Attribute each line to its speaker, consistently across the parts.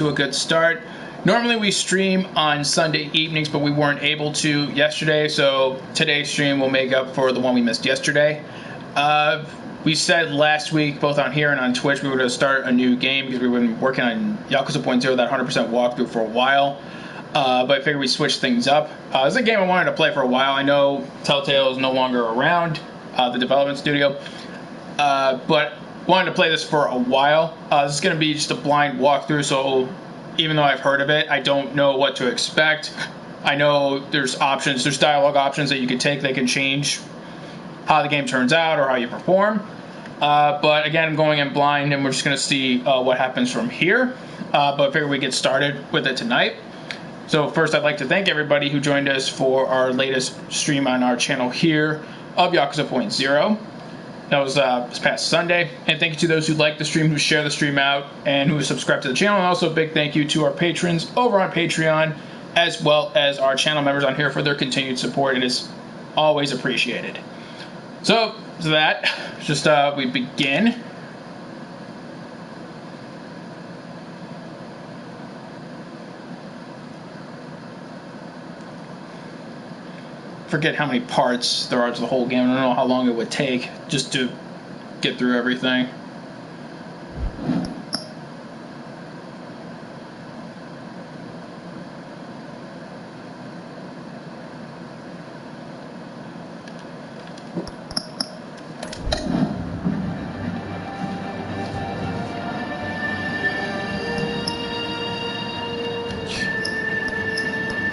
Speaker 1: to a good start. Normally we stream on Sunday evenings, but we weren't able to yesterday, so today's stream will make up for the one we missed yesterday. We said last week, both on here and on Twitch, we were going to start a new game because we've been working on Yakuza 0.0, that 100% walkthrough for a while. But I figured we'd switch things up. This is a game I wanted to play for a while. I know Telltale is no longer around, the development studio, but wanted to play this for a while. This is going to be just a blind walkthrough, so even though I've heard of it, I don't know what to expect. I know there's options, there's dialogue options that you can take that can change how the game turns out or how you perform. But again, I'm going in blind, and we're just going to see what happens from here. But I figured we'd get started with it tonight. So first, I'd like to thank everybody who joined us for our latest stream on our channel here of Yakuza 0.0. That was this past Sunday. And thank you to those who like the stream, who share the stream out, and who subscribe to the channel. And also a big thank you to our patrons over on Patreon, as well as our channel members on here for their continued support. It is always appreciated. So, that, just we begin. Forget how many parts there are to the whole game. I don't know how long it would take just to get through everything.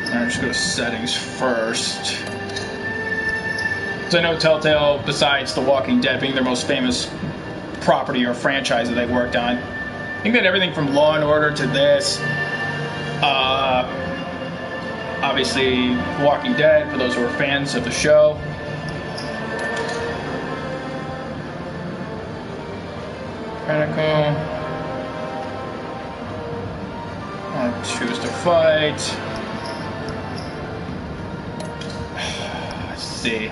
Speaker 1: I'm just going to settings first. Because I know Telltale, besides The Walking Dead being their most famous property or franchise that they've worked on, I think that everything from Law & Order to this, obviously Walking Dead, for those who are fans of the show. Critical. I'll choose to fight. Let's see.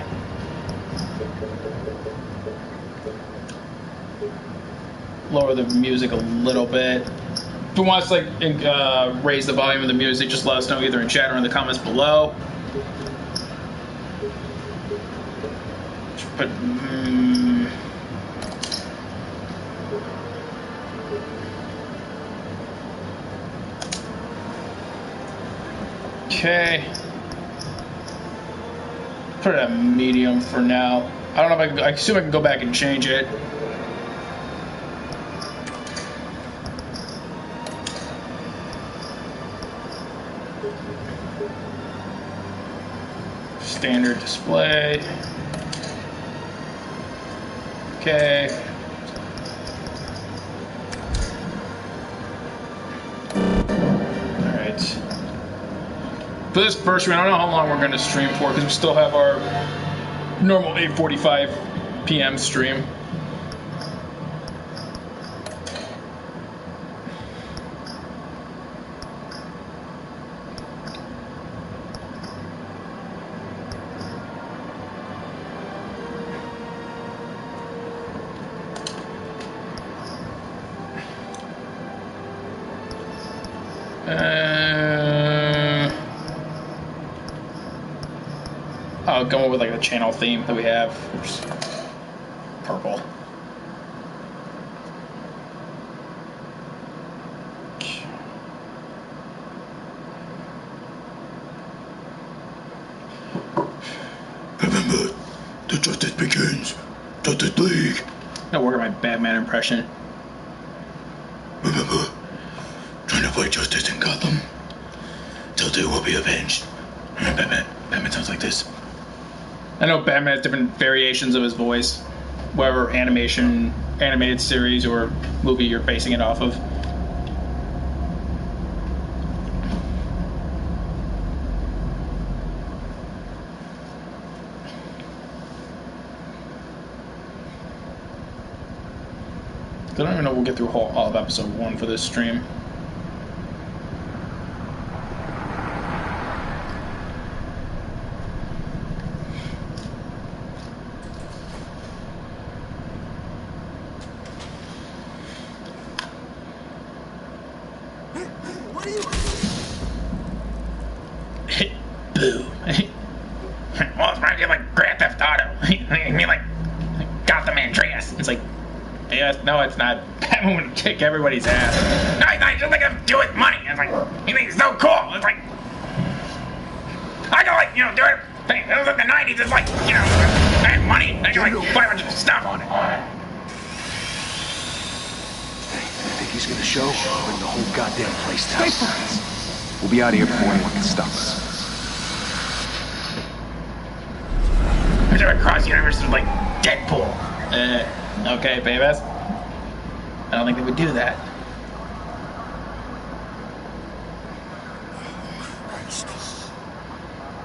Speaker 1: Lower the music a little bit. If you want us to raise the volume of the music, just let us know either in chat or in the comments below. But okay, put it at medium for now. I don't know if I assume I can go back and change it. Standard display. Okay. Alright. For this first stream, I don't know how long we're going to stream for because we still have our normal 8:45 p.m. stream. I'll go with like the channel theme that we have, which is purple. Remember, the justice begins. Justice League. I'll work on my Batman impression. Remember, trying to fight justice in Gotham. Telltale will be avenged. Batman sounds like this. I know Batman has different variations of his voice, whatever animated series or movie you're basing it off of. I don't even know if we'll get through all of episode 1 for this stream. Boom. Well, it's probably like Grand Theft Auto. I mean, like Gotham Andreas. It's like, yes, no, it's not. Batman would kick everybody's ass. No, he's not just like him do it with money. It's like, he thinks it's so cool. It's like, I can like, do it. It was like the 90s. It's like, I had money. I can like buy a bunch of stuff on it.
Speaker 2: Think he's gonna show? Bring the whole goddamn place down. We'll be out of here before anyone can stop us.
Speaker 1: I should across the universe with like Deadpool. Okay, Baybas. I don't think they would do that.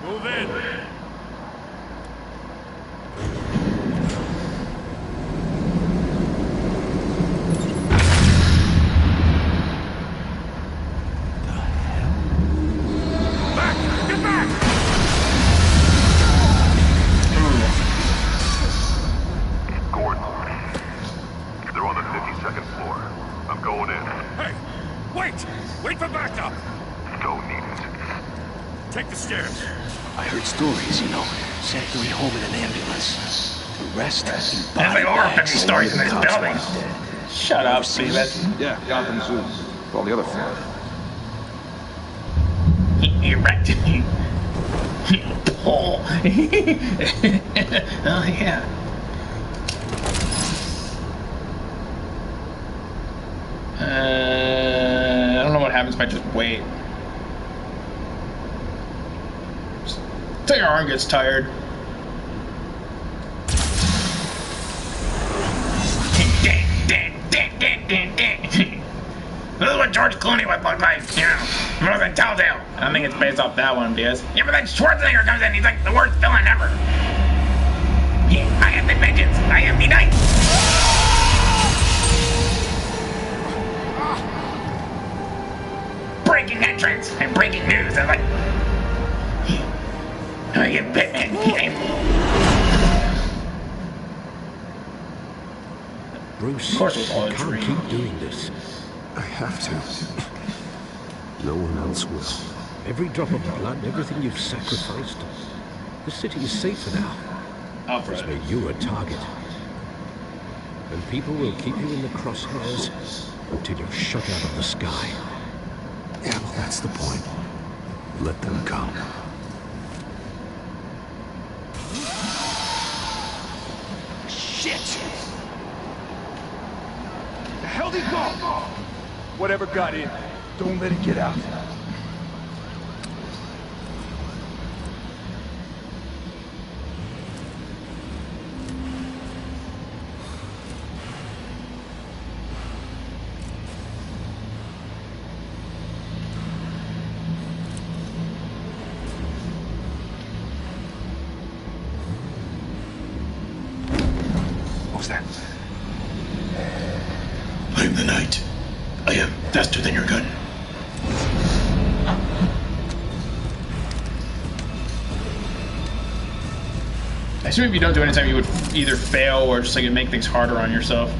Speaker 3: Move in. Wait for backup!
Speaker 4: Don't need it.
Speaker 3: Take the stairs.
Speaker 2: I heard stories, sent going home in an ambulance. The rest in
Speaker 1: There's
Speaker 2: body
Speaker 1: like over
Speaker 2: bags
Speaker 1: 50 stories in this
Speaker 2: cops
Speaker 1: building.
Speaker 2: wanted dead.
Speaker 1: Shut up, Baybas.
Speaker 4: Yeah, Gotham Zoo. All the other floor.
Speaker 1: He wrecked me. Pull. Oh, yeah. I don't know what happens if I just wait. Till your arm gets tired. This is what George Clooney would look like, more than Telltale. I don't think it's based off that one, because yeah, but then Schwarzenegger comes in, he's like the worst villain ever. I am the vengeance. I am the knight. Breaking entrance and breaking news. I'm like, I am Batman.
Speaker 5: Bruce,
Speaker 1: Of course, it was all a
Speaker 5: you can't
Speaker 1: dream.
Speaker 5: keep doing this.
Speaker 2: I have to.
Speaker 5: No one else will. Every drop of blood, everything you've sacrificed. The city is safer now. It's made you a target. And people will keep you in the crosshairs until you're shot out of the sky.
Speaker 2: Yeah, that's the point. Let them come.
Speaker 4: Shit! The hell did he go? Whatever got in, don't let it get out. What was that?
Speaker 1: I am the knight. I am faster than your gun. I assume if you don't do it anytime, you would either fail or just like make things harder on yourself.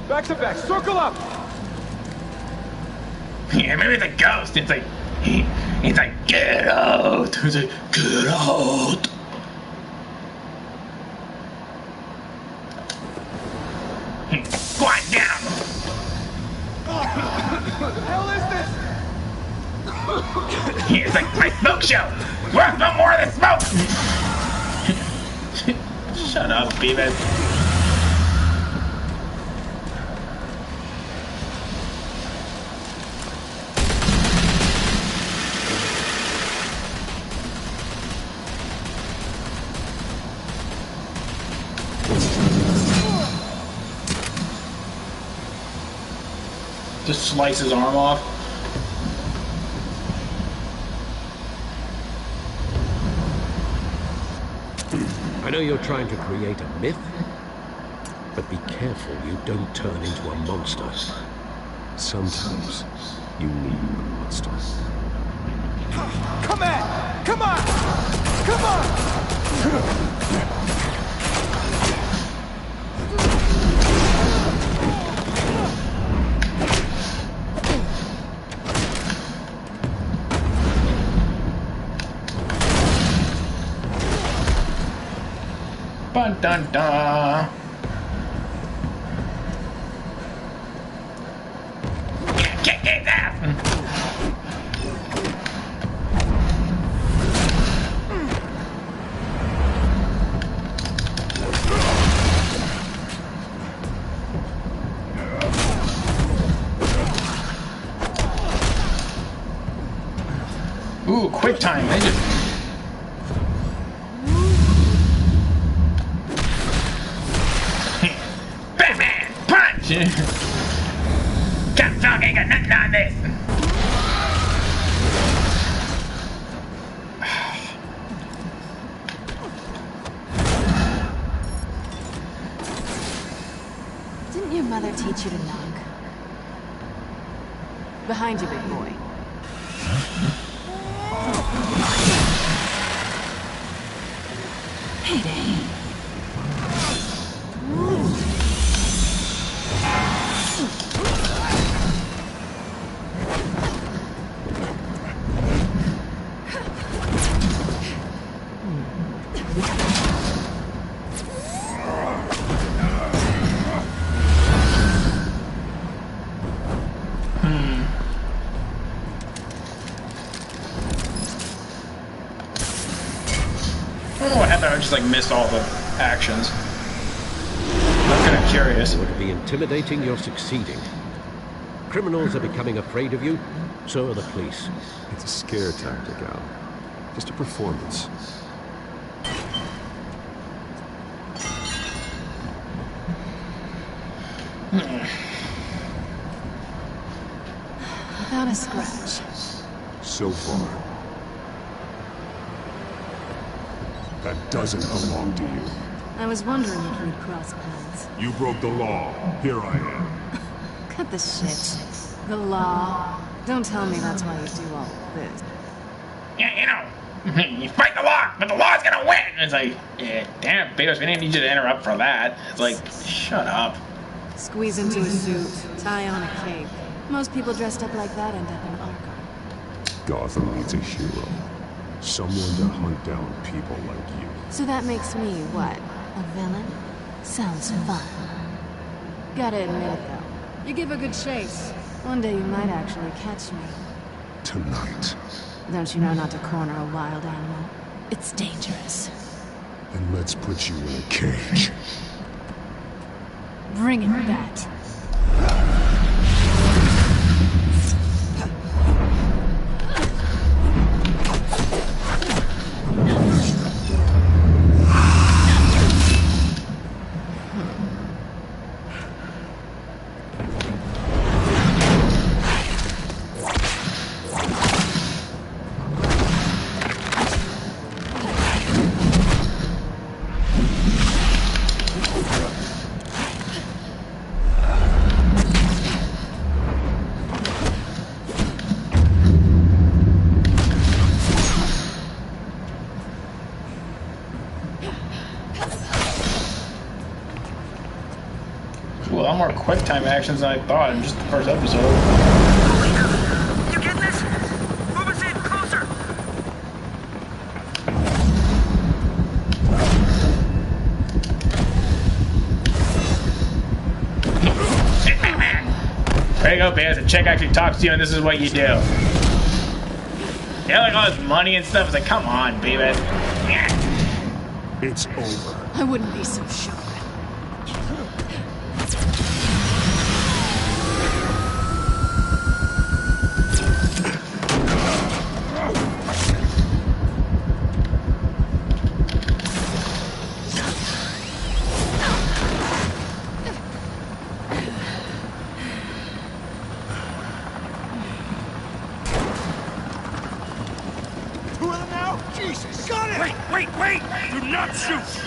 Speaker 4: Back to back, circle up!
Speaker 1: Yeah, maybe it's a ghost. It's like, get out. It's like, get out. Squat down.
Speaker 4: What the hell is this?
Speaker 1: It's like my smoke show. Worth no more than smoke. Shut up, Beavis. Just slice his arm off.
Speaker 5: I know you're trying to create a myth, but be careful you don't turn into a monster. Sometimes you need a monster.
Speaker 4: Come on! Come on! Come on!
Speaker 1: Dun dun dun. Kick his ass. Ooh, quick time. They just. Batman! Punch! Cap Dog ain't got nothing on this!
Speaker 6: Didn't your mother teach you to knock? Behind you, big boy. Heyday.
Speaker 1: I just like missed all the actions. I'm kind of curious.
Speaker 5: You want to be intimidating, you're succeeding. Criminals are becoming afraid of you, so are the police.
Speaker 7: It's a scare tactic, Al. Just a performance.
Speaker 6: Without a scratch.
Speaker 7: So far. That doesn't belong to you.
Speaker 6: I was wondering if we'd cross paths.
Speaker 7: You broke the law. Here I am.
Speaker 6: Cut the shit. The law. Don't tell me that's why you do all this.
Speaker 1: Yeah, you know, you fight the law, but the law's gonna win. And it's like, yeah, damn, Betos, we didn't need you to interrupt for that. It's like, shut up.
Speaker 6: Squeeze into a suit, tie on a cape. Most people dressed up like that end up in Arkham.
Speaker 7: Gotham needs a hero. Someone to hunt down people like you.
Speaker 6: So that makes me, what, a villain? Sounds fun. Gotta admit it, though. You give a good chase. One day you might actually catch me.
Speaker 7: Tonight.
Speaker 6: Don't you know not to corner a wild animal? It's dangerous.
Speaker 7: Then let's put you in a cage.
Speaker 6: Bring it, Bat.
Speaker 1: Ooh, a lot more quick time actions than I thought in just the first episode.
Speaker 3: You getting this? Move us in closer.
Speaker 1: There you go, Bears. A chick actually talks to you, and this is what you do. Yeah, like all this money and stuff. It's like, come on, baby.
Speaker 7: It's over.
Speaker 6: I wouldn't be so sure.
Speaker 4: Two of them now? Jesus! Got it!
Speaker 3: Wait! Do not shoot!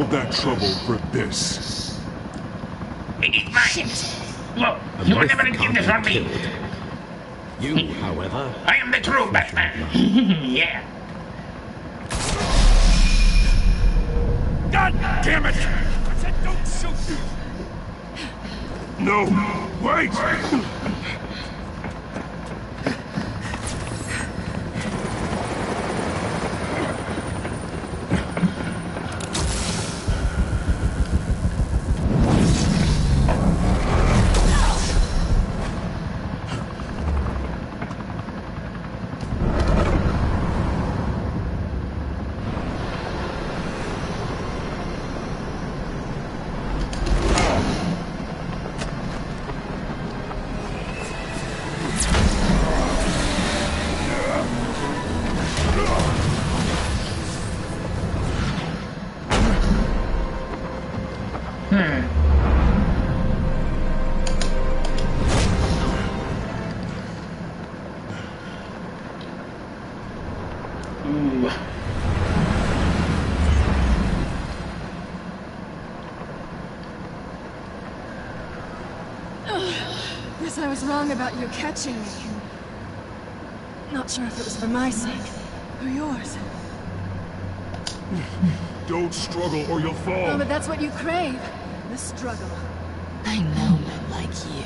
Speaker 7: all that trouble for this?
Speaker 3: It's mine. Look,
Speaker 5: A
Speaker 3: you will
Speaker 5: myth
Speaker 3: never get
Speaker 5: can't
Speaker 3: this
Speaker 5: be
Speaker 3: on me.
Speaker 5: killed. You, however,
Speaker 3: I am the true Batman. Yeah.
Speaker 4: God damn it! I said don't shoot!
Speaker 7: No! Wait!
Speaker 1: Ooh.
Speaker 6: Guess I was wrong about you catching me. Not sure if it was for my sake or yours.
Speaker 7: Don't struggle or you'll
Speaker 6: Oh,
Speaker 7: fall.
Speaker 6: but that's what you crave. The struggle.
Speaker 8: I know men like you.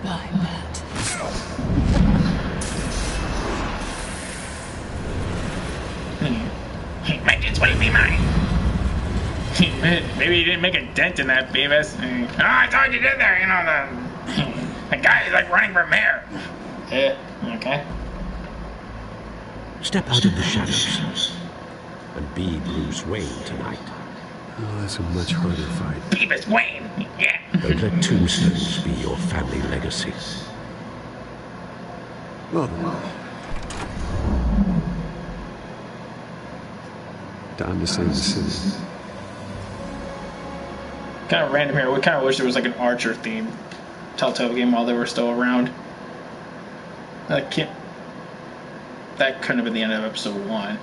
Speaker 8: Bye, Matt.
Speaker 3: Vengeance will be mine.
Speaker 1: Maybe you didn't make a dent in that, Beavis.
Speaker 3: Oh, I thought you did there. You know, the guy is like running for mayor.
Speaker 1: Okay.
Speaker 5: step out of the shadows and be Bruce Wayne tonight.
Speaker 7: Oh, that's a much harder fight.
Speaker 3: Beavis Wayne. Yeah.
Speaker 5: Don't let tombstones be your family legacy.
Speaker 7: Well then. Time to save the city.
Speaker 1: Kind of random here. We kind of wish there was like an Archer theme Telltale game while they were still around. That couldn't have been the end of episode 1.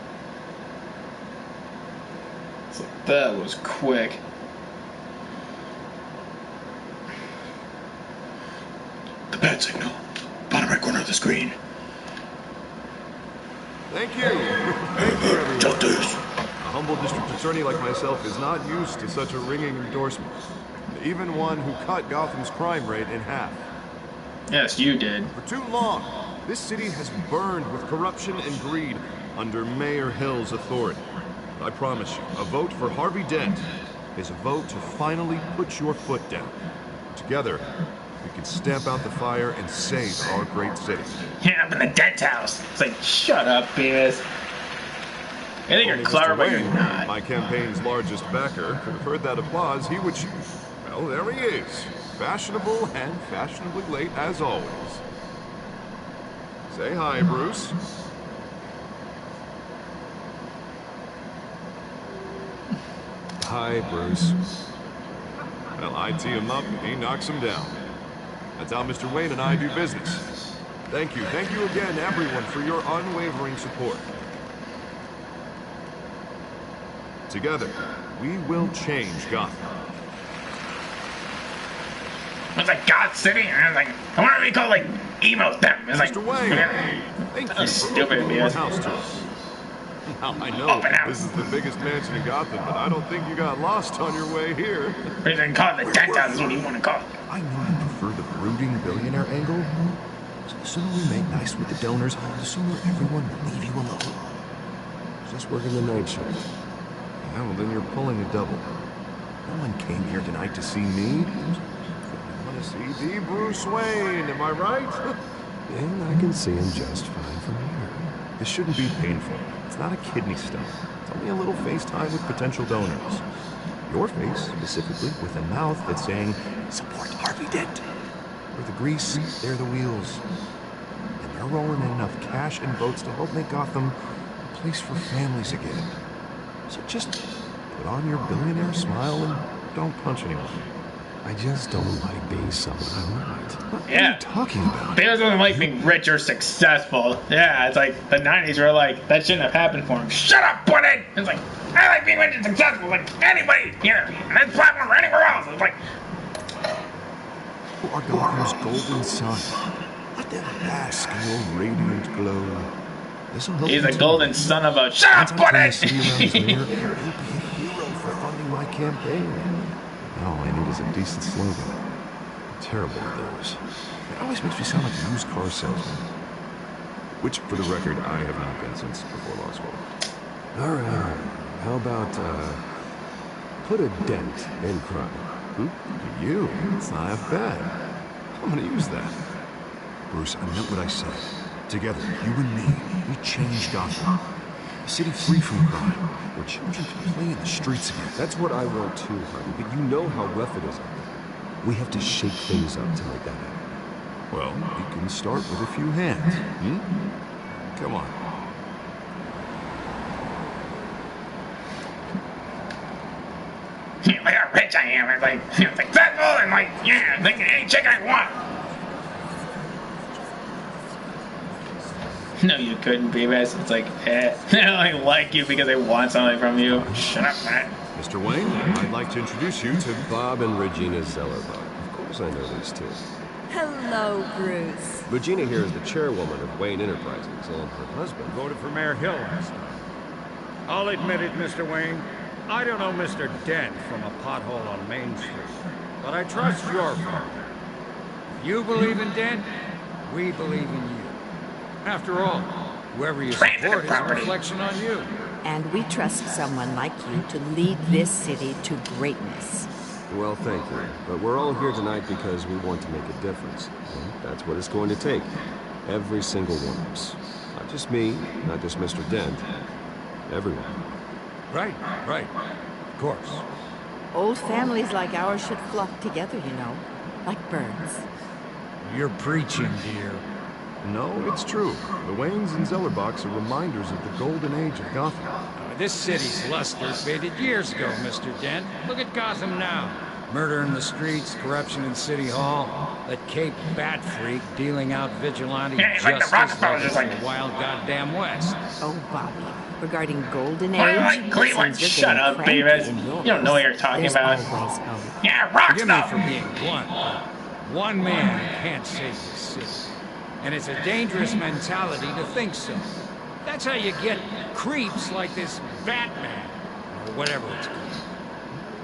Speaker 1: So that was quick.
Speaker 2: The bat signal. Bottom right corner of the screen.
Speaker 9: Thank you. Thank you, everyone.
Speaker 2: Justice.
Speaker 9: A humble district attorney like myself is not used to such a ringing endorsement. Even one who cut Gotham's crime rate in half.
Speaker 1: Yes, you did.
Speaker 9: For too long, this city has burned with corruption and greed under Mayor Hill's authority. I promise you, a vote for Harvey Dent is a vote to finally put your foot down. Together, we can stamp out the fire and save our great city.
Speaker 1: Yeah, up in the Dent house. It's like, shut up, Beavis. I think you're
Speaker 9: Only
Speaker 1: clever,
Speaker 9: Mr.
Speaker 1: but you're
Speaker 9: Wayne,
Speaker 1: not.
Speaker 9: my campaign's largest backer, could have heard that applause, he would shoot. Well, there he is. Fashionable and fashionably late as always. Say hi, Bruce.
Speaker 7: Hi, Bruce.
Speaker 9: Well, I tee him up and he knocks him down. That's how Mr. Wayne and I do business. Thank you again, everyone, for your unwavering support. Together, we will change Gotham.
Speaker 1: It's like God City, and I was like, I want to be called like Emo Them. It's like,
Speaker 9: Mr. Wayne, thank you for
Speaker 1: stupid,
Speaker 9: opening your
Speaker 1: man.
Speaker 9: house to us. Now, I know
Speaker 1: Open up.
Speaker 9: this is the biggest mansion in Gotham, but I don't think you got lost on your way here.
Speaker 1: We can call it the Dent house, is what you want to call it.
Speaker 9: I know you prefer the brooding billionaire angle, so the sooner we make nice with the donors, the sooner everyone will leave you alone.
Speaker 7: Just working the night shift.
Speaker 9: Yeah, well, then you're pulling a double. No one came here tonight to see me. I want to see the Bruce Wayne, am I right?
Speaker 7: And I can see him just fine from here.
Speaker 9: This shouldn't be painful. It's not a kidney stone. It's only a little FaceTime with potential donors. Your face, specifically, with a mouth that's saying, support Harvey Dent. We're the grease, they're the wheels. And they're rolling in enough cash and votes to help make Gotham a place for families again. So just put on your billionaire smile and don't punch anyone.
Speaker 7: I just don't like being someone I'm not.
Speaker 9: What are you talking about?
Speaker 1: They doesn't like being rich or successful. Yeah, it's like the 90s were like, that shouldn't have happened for him. Shut up, Puddin! It's like, I like being rich and successful like anybody here on this platform or anywhere else. It's like,
Speaker 9: You are Gotham's golden sun. Let them bask in your radiant glow. This'll help
Speaker 1: he's
Speaker 9: you
Speaker 1: a
Speaker 9: too.
Speaker 1: golden son of a... Shut up, Puddin!
Speaker 9: You'll be a hero for funding my campaign. All I need is a decent slogan. I'm terrible at those. It always makes me sound like a used car salesman. Which, for the record, I have not been since before law school.
Speaker 7: All right. How about, put a dent in crime?
Speaker 9: To you, it's not half bad. I'm gonna use that. Bruce, I meant what I said. Together, you and me, we change Gotham. A city free from crime, where children can play in the streets again.
Speaker 7: That's what I want too, Harvey, but you know how rough it is out there. We have to shake things up to make that happen.
Speaker 9: Well, we can start with a few hands. Come on.
Speaker 1: Look how rich I am. It's like, successful and like, yeah, like any chick I want. No, you couldn't, Beavis. It's like, they don't like you because they want something from you. Shut up, man.
Speaker 9: Mr. Wayne, I'd like to introduce you to
Speaker 7: Bob and Regina Zellerbach. Of course I know these two.
Speaker 10: Hello, Bruce.
Speaker 7: Regina here is the chairwoman of Wayne Enterprises, and her husband
Speaker 11: voted for Mayor Hill last time. I'll admit it, Mr. Wayne. I don't know Mr. Dent from a pothole on Main Street, but I trust your firm. If you believe in Dent, we believe in you. After all, whoever you support is a reflection on you.
Speaker 10: And we trust someone like you to lead this city to greatness.
Speaker 7: Well, thank you. But we're all here tonight because we want to make a difference. And that's what it's going to take. Every single one of us. Not just me, not just Mr. Dent. Everyone.
Speaker 11: Right. Of course.
Speaker 10: Old families like ours should flock together, you know. Like birds.
Speaker 11: You're preaching, dear.
Speaker 9: No, it's true. The Waynes and Zellerbachs are reminders of the golden age of Gotham.
Speaker 11: This city's luster faded years ago, Mr. Dent. Look at Gotham now. Murder in the streets, corruption in City Hall, that Cape Bat freak dealing out vigilante justice like it's the wild goddamn West.
Speaker 10: Oh, Bobby, regarding Golden Age,
Speaker 1: like Cleveland, shut up, Beavis. You don't know what you're talking about. Yeah, rock
Speaker 11: Forgive
Speaker 1: stuff.
Speaker 11: me for being blunt, but one man can't save the city. And it's a dangerous mentality to think so. That's how you get creeps like this Batman, or whatever it's called.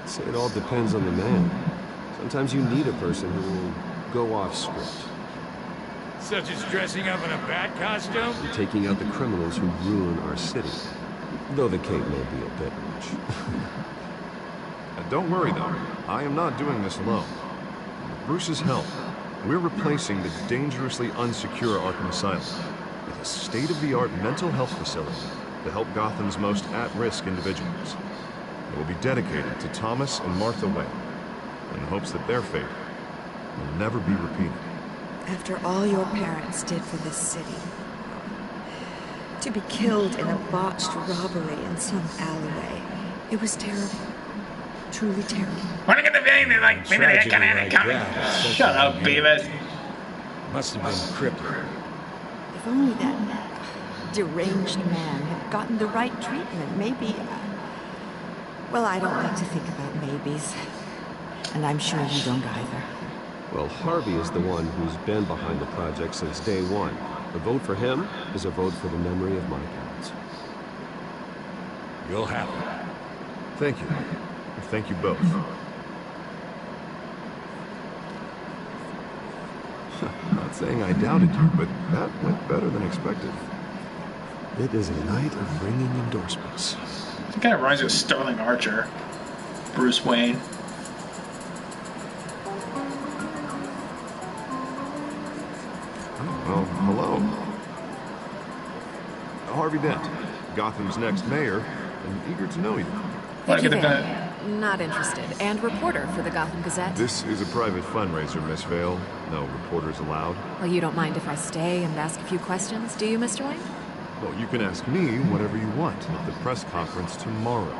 Speaker 7: I'd say it all depends on the man. Sometimes you need a person who will go off script.
Speaker 11: Such as dressing up in a bat costume?
Speaker 7: And taking out the criminals who ruin our city. Though the cape may be a bit much.
Speaker 9: Don't worry, though. I am not doing this alone. With Bruce's help, we're replacing the dangerously unsecure Arkham Asylum with a state-of-the-art mental health facility to help Gotham's most at-risk individuals. It will be dedicated to Thomas and Martha Wayne, in the hopes that their fate will never be repeated.
Speaker 12: After all your parents did for this city, to be killed in a botched robbery in some alleyway, it was terrible. Truly terrible.
Speaker 1: When I get the feeling that like maybe they kind of had it coming. Shut up, Beavis.
Speaker 11: Must have been crippling.
Speaker 10: If only that deranged man had gotten the right treatment, maybe... Well, I don't like to think about maybes. And I'm sure you don't either.
Speaker 7: Well, Harvey is the one who's been behind the project since day one. A vote for him is a vote for the memory of my parents.
Speaker 11: You'll have it.
Speaker 9: Thank you. Thank you both. Not saying I doubted you, but that went better than expected.
Speaker 7: It is a night of ringing endorsements.
Speaker 1: It kind of reminds me of Sterling Archer. Bruce Wayne.
Speaker 9: Well, hello. Harvey Dent, Gotham's next mayor, and eager to know you.
Speaker 6: Thank you, not interested. And reporter for the Gotham Gazette.
Speaker 9: This is a private fundraiser, Miss Vale. No reporters allowed.
Speaker 6: Well, you don't mind if I stay and ask a few questions, do you, Mr. Wayne?
Speaker 9: Well, you can ask me whatever you want at the press conference tomorrow.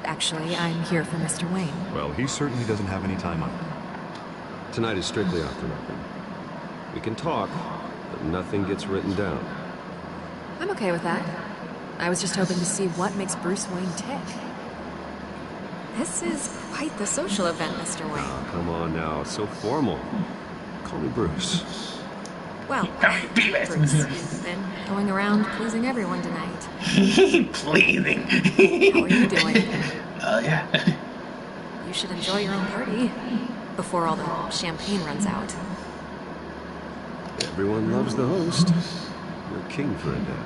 Speaker 6: Actually, I'm here for Mr. Wayne.
Speaker 9: Well, he certainly doesn't have any time either.
Speaker 7: Tonight is strictly off the record. We can talk, but nothing gets written down.
Speaker 6: I'm okay with that. I was just hoping to see what makes Bruce Wayne tick. This is quite the social event, Mr. Wayne.
Speaker 7: Oh, come on now, it's so formal. Call me Bruce.
Speaker 6: Well, Bruce, you've been going around pleasing everyone tonight.
Speaker 1: Pleasing.
Speaker 6: How are you doing?
Speaker 1: Oh, yeah.
Speaker 6: You should enjoy your own party before all the champagne runs out.
Speaker 7: Everyone loves the host. You're king for a day.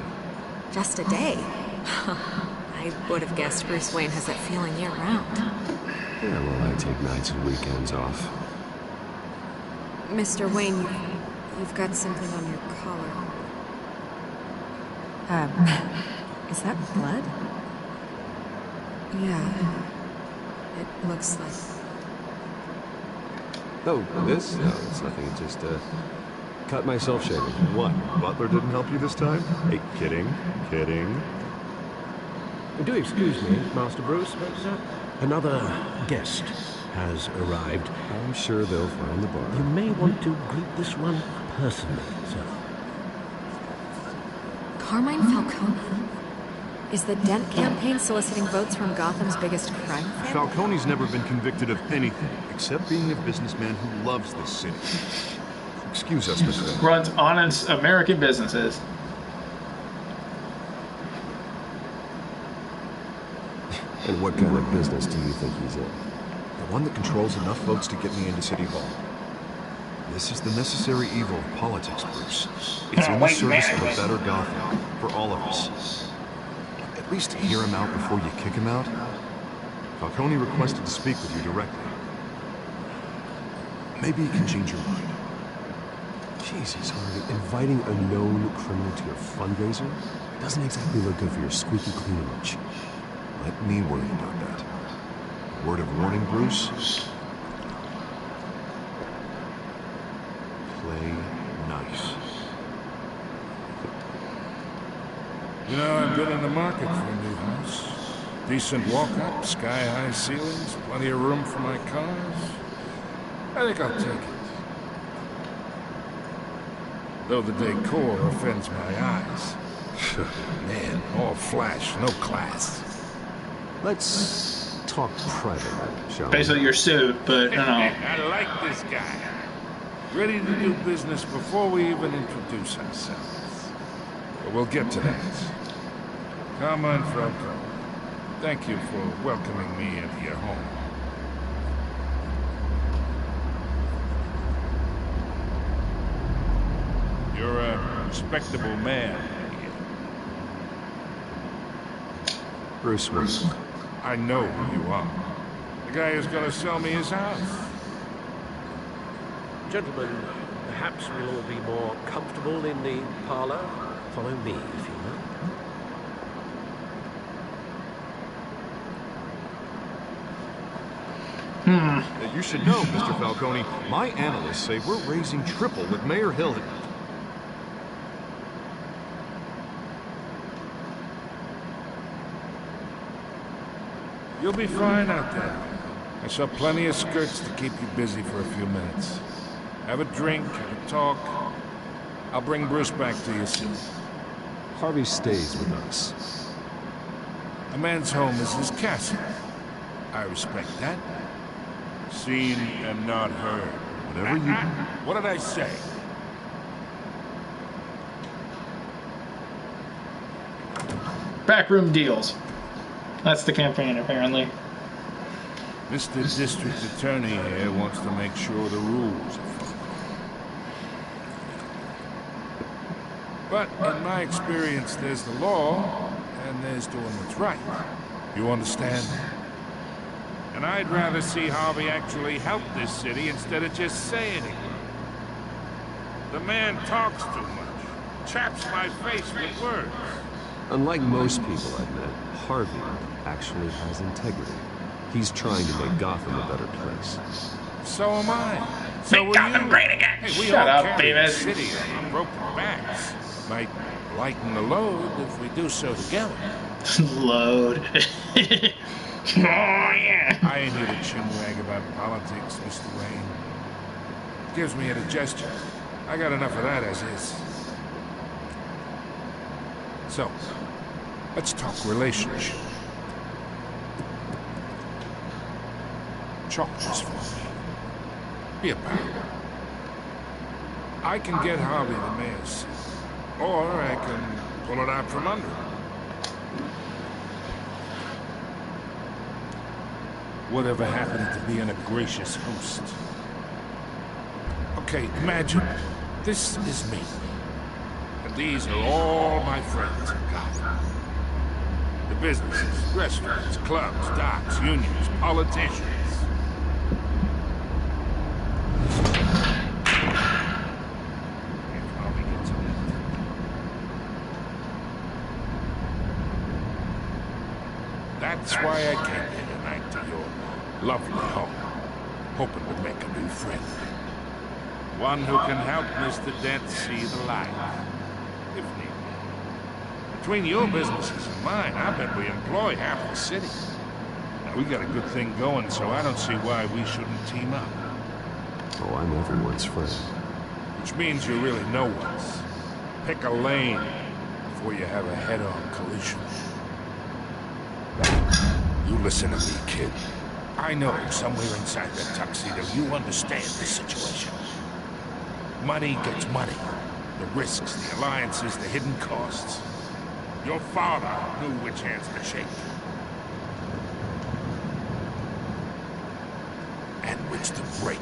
Speaker 6: Just a day? I would have guessed Bruce Wayne has that feeling year-round.
Speaker 7: Yeah, well, I take nights and weekends off.
Speaker 6: Mr. Wayne, you've got something on your collar. Is that blood? Yeah. It looks like...
Speaker 7: Oh, this? No, it's nothing. It just, cut myself shaving.
Speaker 9: What? Butler didn't help you this time? Hey, kidding.
Speaker 5: Do excuse me, Master Bruce, but another guest has arrived.
Speaker 7: I'm sure they'll find the bar.
Speaker 5: You may want to greet this one personally, sir.
Speaker 6: Carmine Falcone? Is the Dent campaign soliciting votes from Gotham's biggest crime family?
Speaker 9: Falcone's never been convicted of anything, except being a businessman who loves this city. Excuse us, Mr. Wayne.
Speaker 1: Runs honest American businesses.
Speaker 7: And what kind of business do you think he's in?
Speaker 9: The one that controls enough votes to get me into City Hall. This is the necessary evil of politics, Bruce. It's in the service of a better Gotham, for all of us. At least hear him out before you kick him out. Falcone requested to speak with you directly. Maybe he can change your mind.
Speaker 7: Jesus, Harvey, inviting a known criminal to your fundraiser doesn't exactly look good for your squeaky clean image.
Speaker 9: Let me worry about that. Word of warning, Bruce? Play nice.
Speaker 13: You know, I've been in the market for a new house. Decent walk-up, sky-high ceilings, plenty of room for my cars. I think I'll take it. Though the decor offends my eyes. Man, all flash, no class.
Speaker 7: Let's talk privately, shall we?
Speaker 1: Basically your suit, but,
Speaker 13: I like this guy. Ready to do business before we even introduce ourselves. But we'll get to that. Come on, Falcone. Thank you for welcoming me into your home. You're a respectable man.
Speaker 7: Bruce Wayne.
Speaker 13: I know who you are. The guy who's gonna sell me his house.
Speaker 5: Gentlemen, perhaps we'll all be more comfortable in the parlor. Follow me, if you will.
Speaker 9: You should know, Mr. Falcone, my analysts say we're raising triple with Mayor Hill.
Speaker 13: You'll be fine out there. I saw plenty of skirts to keep you busy for a few minutes. Have a drink, have a talk. I'll bring Bruce back to you soon.
Speaker 7: Harvey stays with us.
Speaker 13: A man's home is his castle. I respect that. Seen and not heard. Whatever you... What did I say?
Speaker 1: backroom deals. That's the campaign, apparently.
Speaker 13: Mr. District Attorney here wants to make sure the rules are followed. But in my experience, there's the law, and there's doing what's right. You understand? And I'd rather see Harvey actually help this city instead of just saying it. The man talks too much, chaps my face with words.
Speaker 7: Unlike most people I've met, Harvey actually has integrity. He's trying to make Gotham a better place.
Speaker 13: So am I. So
Speaker 1: make Gotham great again!
Speaker 13: Hey, we
Speaker 1: Shut
Speaker 13: all
Speaker 1: up,
Speaker 13: carry the
Speaker 1: Beavis.
Speaker 13: city on our broken backs. Might lighten the load if we do so together.
Speaker 1: Load. Oh, yeah.
Speaker 13: I ain't here to chinwag about politics, Mr. Wayne. forgives me at a gesture. I got enough of that as is. So, let's talk relationship. Chalk this for me. Be a pal. I can get Harvey the mayor's seat, or I can pull it out from under him. Whatever happened to being a gracious host? Okay, imagine, this is me. And these are all my friends in Gotham. The businesses, restaurants, clubs, docks, unions, politicians. That's why I came here tonight to your lovely home, hoping to make a new friend. One who can help Mr. Dent see the light, if need be. Between your businesses and mine, I bet we employ half the city. Now, we got a good thing going, so I don't see why we shouldn't team up.
Speaker 7: Oh, I'm everyone's friend.
Speaker 13: Which means you're really no one's. Pick a lane before you have a head-on collision. You listen to me, kid. I know somewhere inside that tuxedo you understand the situation. Money gets money. The risks, the alliances, the hidden costs. Your father knew which hands to shake. And which to break.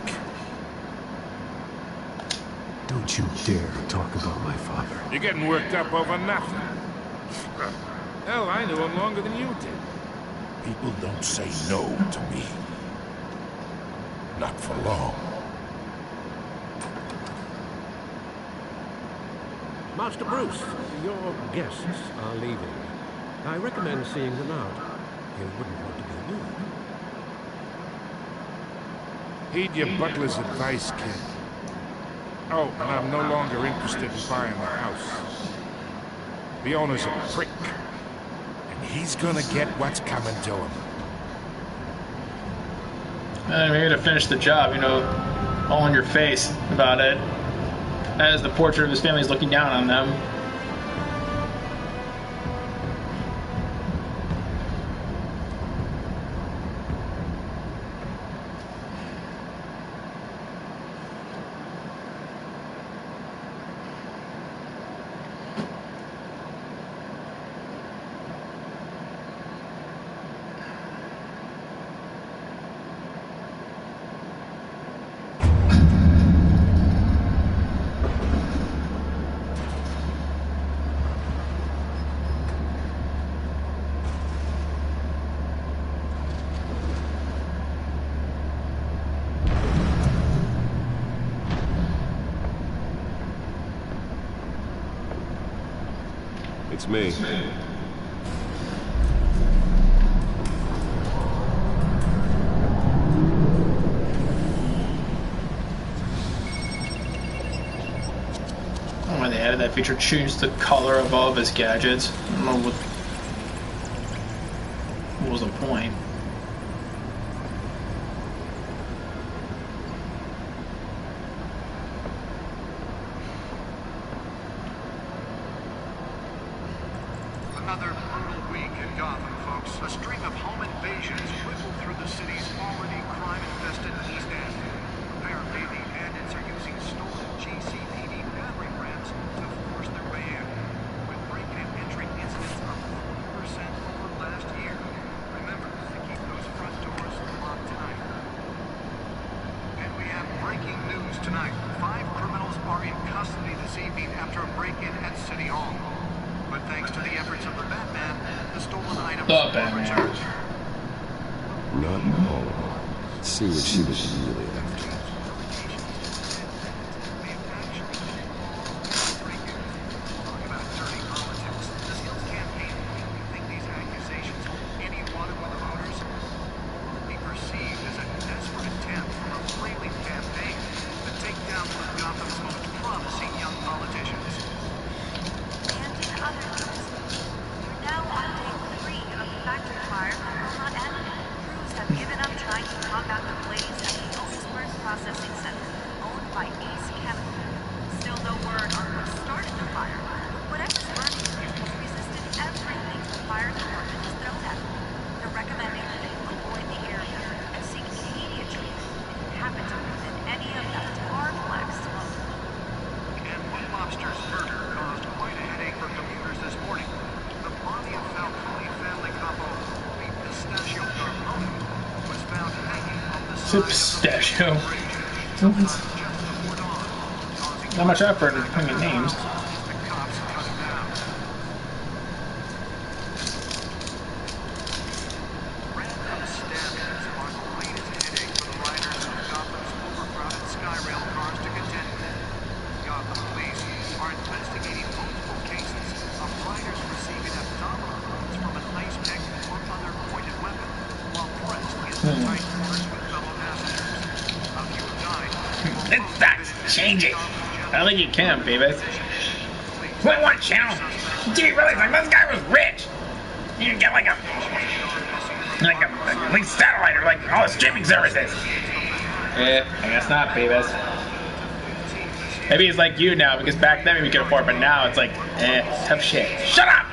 Speaker 7: Don't you dare talk about my father.
Speaker 13: You're getting worked up over nothing. Hell, I knew him longer than you did. People don't say no to me. Not for long.
Speaker 5: Master Bruce, your guests are leaving. I recommend seeing them out. You wouldn't want to be rude.
Speaker 13: Heed your butler's advice, kid. Oh, and I'm no longer interested in buying the house. The owner's a prick. He's gonna get what's coming to him.
Speaker 1: And we're gonna finish the job, you know, all in your face about it. As the portrait of his family is looking down on them.
Speaker 7: It's me.
Speaker 1: When they added that feature, change the color above his gadgets. I don't know what was the point.
Speaker 14: Another brutal week in Gotham, folks. A string of home invasions rippled through the city's already crime-infested East End. Apparently, the bandits are using stolen GCPD battering rams to force their way in, with break-in entry incidents up 40% over last year. Remember to keep those front doors locked tonight. And we have breaking news tonight. 5 criminals are in custody this evening after a break-in at City Hall. But thanks to the efforts of the Batman, the stolen items were returned.
Speaker 7: Not all of them. Let's see what she was really after.
Speaker 14: Talk about dirty politics. The Skills campaign. You think these accusations hold any water with the voters? Or will it be perceived as a desperate attempt from a flailing campaign to take down one of Gotham's most promising young politicians?
Speaker 15: Other news. We're now on day 3 of the factory fire from Wilmot Avenue. Crews have given up trying to combat the blaze at the Otisburg Processing Center, owned by
Speaker 1: Pistachio. Not much effort in putting names. It's not changing. I don't think you can, baby. What one channel? TV really like this guy was rich. You can get like a at least satellite or like all the streaming services. I guess not, baby. Maybe he's like you now because back then we could afford, but now it's like, tough shit. Shut up!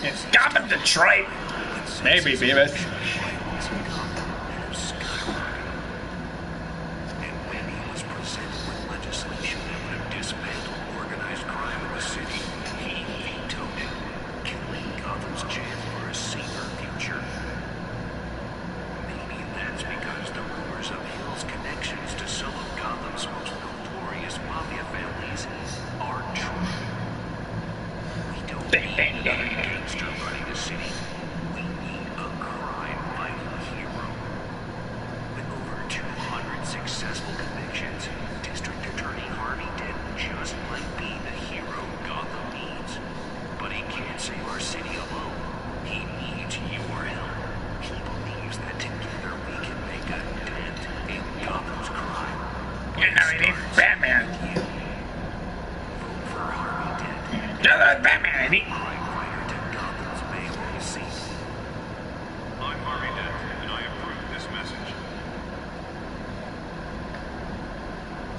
Speaker 1: It's Gotham, Detroit. Maybe, Beavis.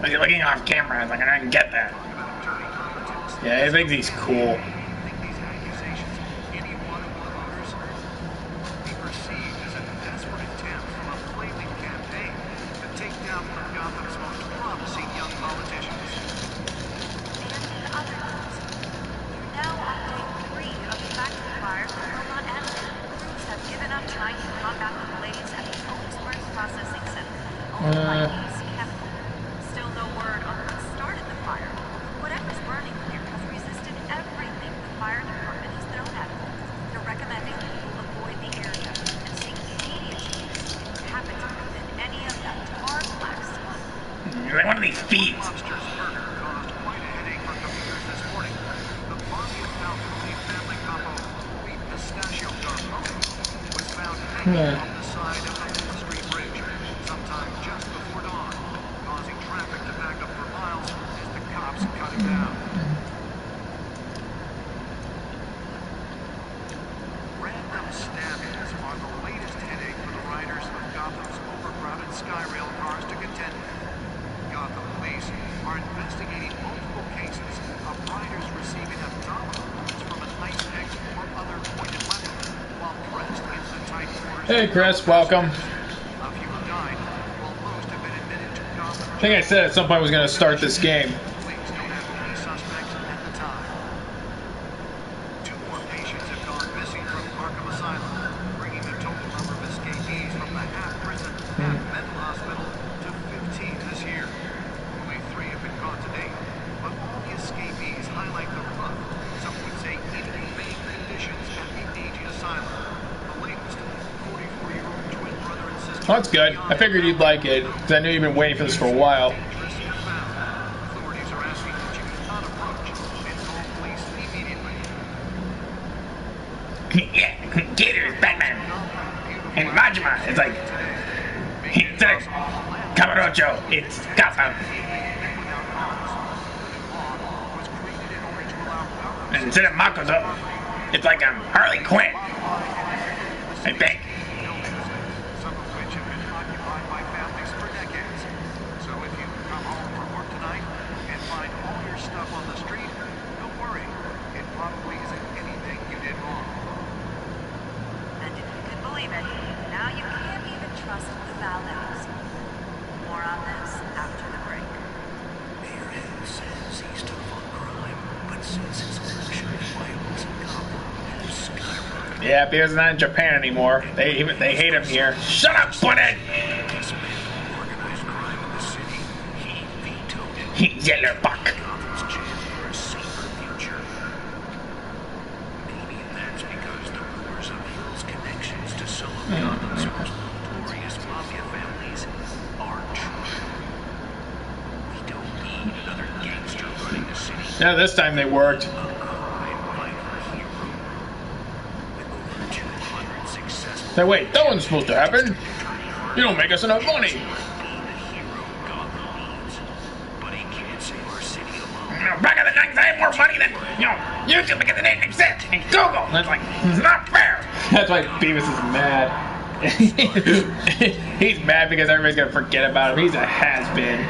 Speaker 1: You're looking off camera, like I didn't get that. Yeah, I think he's cool. Like one of these feet. Hey Chris, welcome. I think I said at some point I was going to start this game. Well, that's good. I figured you'd like it, because I knew you've been waiting for this for a while. And Majima is like, instead of Camarocho, it's Gotham. And instead of Makoto, it's like Harley Quinn, I think.
Speaker 14: Some of which have been occupied by families for decades. So if you come home from work tonight and find all your stuff on the street, don't worry. It probably isn't anything you did wrong.
Speaker 15: And if you can believe it, now you can't even trust the valets. More on this after the break.
Speaker 14: Mayor Hill says he's tough on crime, but says his collection of violence in Gotham has skyrocketed.
Speaker 1: Yeah, because he's not in Japan anymore. They hate him here. Shut up, Puddin'!
Speaker 14: Organized crime in the city, he vetoed it.
Speaker 1: He's yellow buck.
Speaker 14: Gotham's chance for a safer future. Maybe that's because the rumors of Hill's connections to some of Gotham's most notorious mafia families are true. We don't need another gangster running the city.
Speaker 1: Yeah, this time they worked. Say, wait, that wasn't supposed to happen. You don't make us enough money. Back in the 90s, I had more money than, YouTube because it didn't exist, and Google. And it's like, it's not fair. That's why Beavis is mad. He's mad because everybody's gonna forget about him. He's a has-been.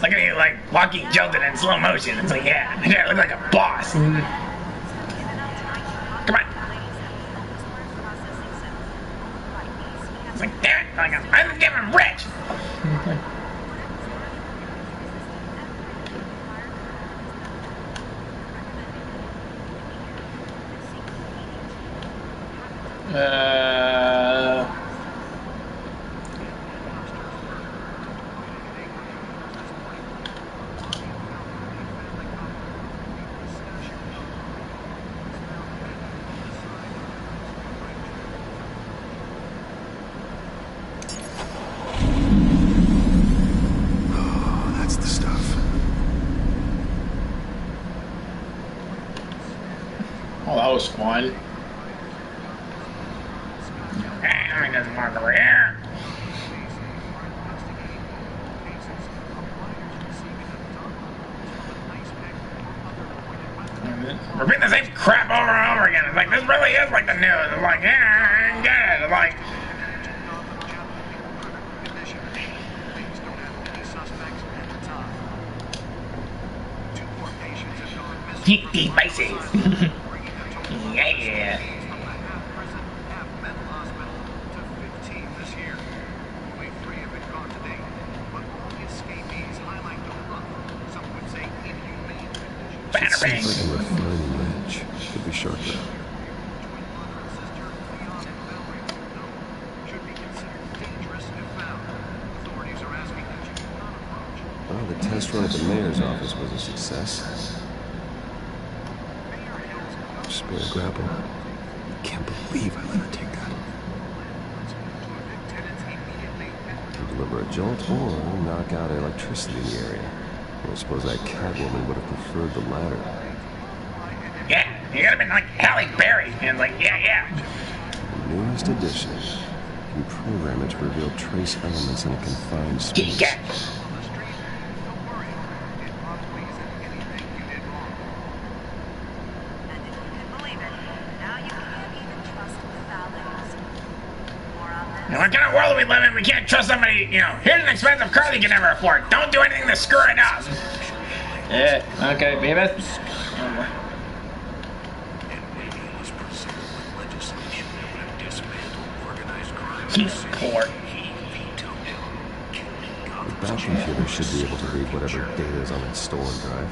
Speaker 1: Look at you, like, walking jolted in slow motion. It's like, yeah, I look like a boss. Come on. It's like, damn it, like, I'm getting rich.
Speaker 2: That's the stuff.
Speaker 1: Oh, that was fun. Let me just walk over here. Repeat the same crap over and over again. It's like, this really is like the news. It's like, yeah, I get it. It's like, these spices. Yeah.
Speaker 7: Seems like a refining range. Could be sharp now. Well, the test run at the mayor's office was a success. Spare grapple. Can't believe I let her take that. To deliver a jolt or knock out electricity in the area. I suppose that Catwoman would have preferred the latter.
Speaker 1: Yeah, you could have been like Halle Berry, and like, yeah.
Speaker 7: The newest addition. You program it to reveal trace elements in a confined space.
Speaker 1: Yeah. What kind of world do we live in? We can't trust somebody, here's an expensive car that you can never afford. Don't do anything to screw it up. Yeah, okay, Beavis. Poor.
Speaker 7: The back computer should be able to read whatever data is on that stolen drive.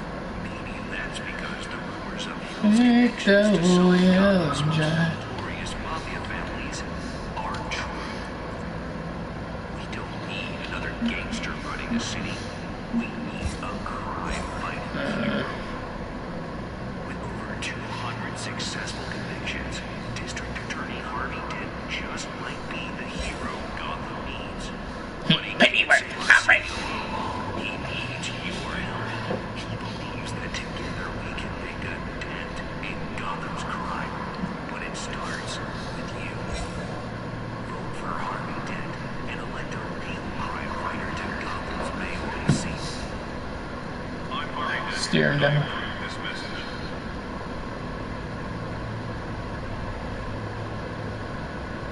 Speaker 2: the city, we need a crime-fighting hero. With over 200 successful convictions, District Attorney Harvey Dent just might be the hero Gotham needs. But he needs your help. He believes that together we can make a dent in Gotham's crime. But it starts with you. Vote for Harvey Dent and elect a real crime fighter to Gotham's mayoral seat. I'm Harvey Dent.
Speaker 1: Steer him down.
Speaker 2: This message.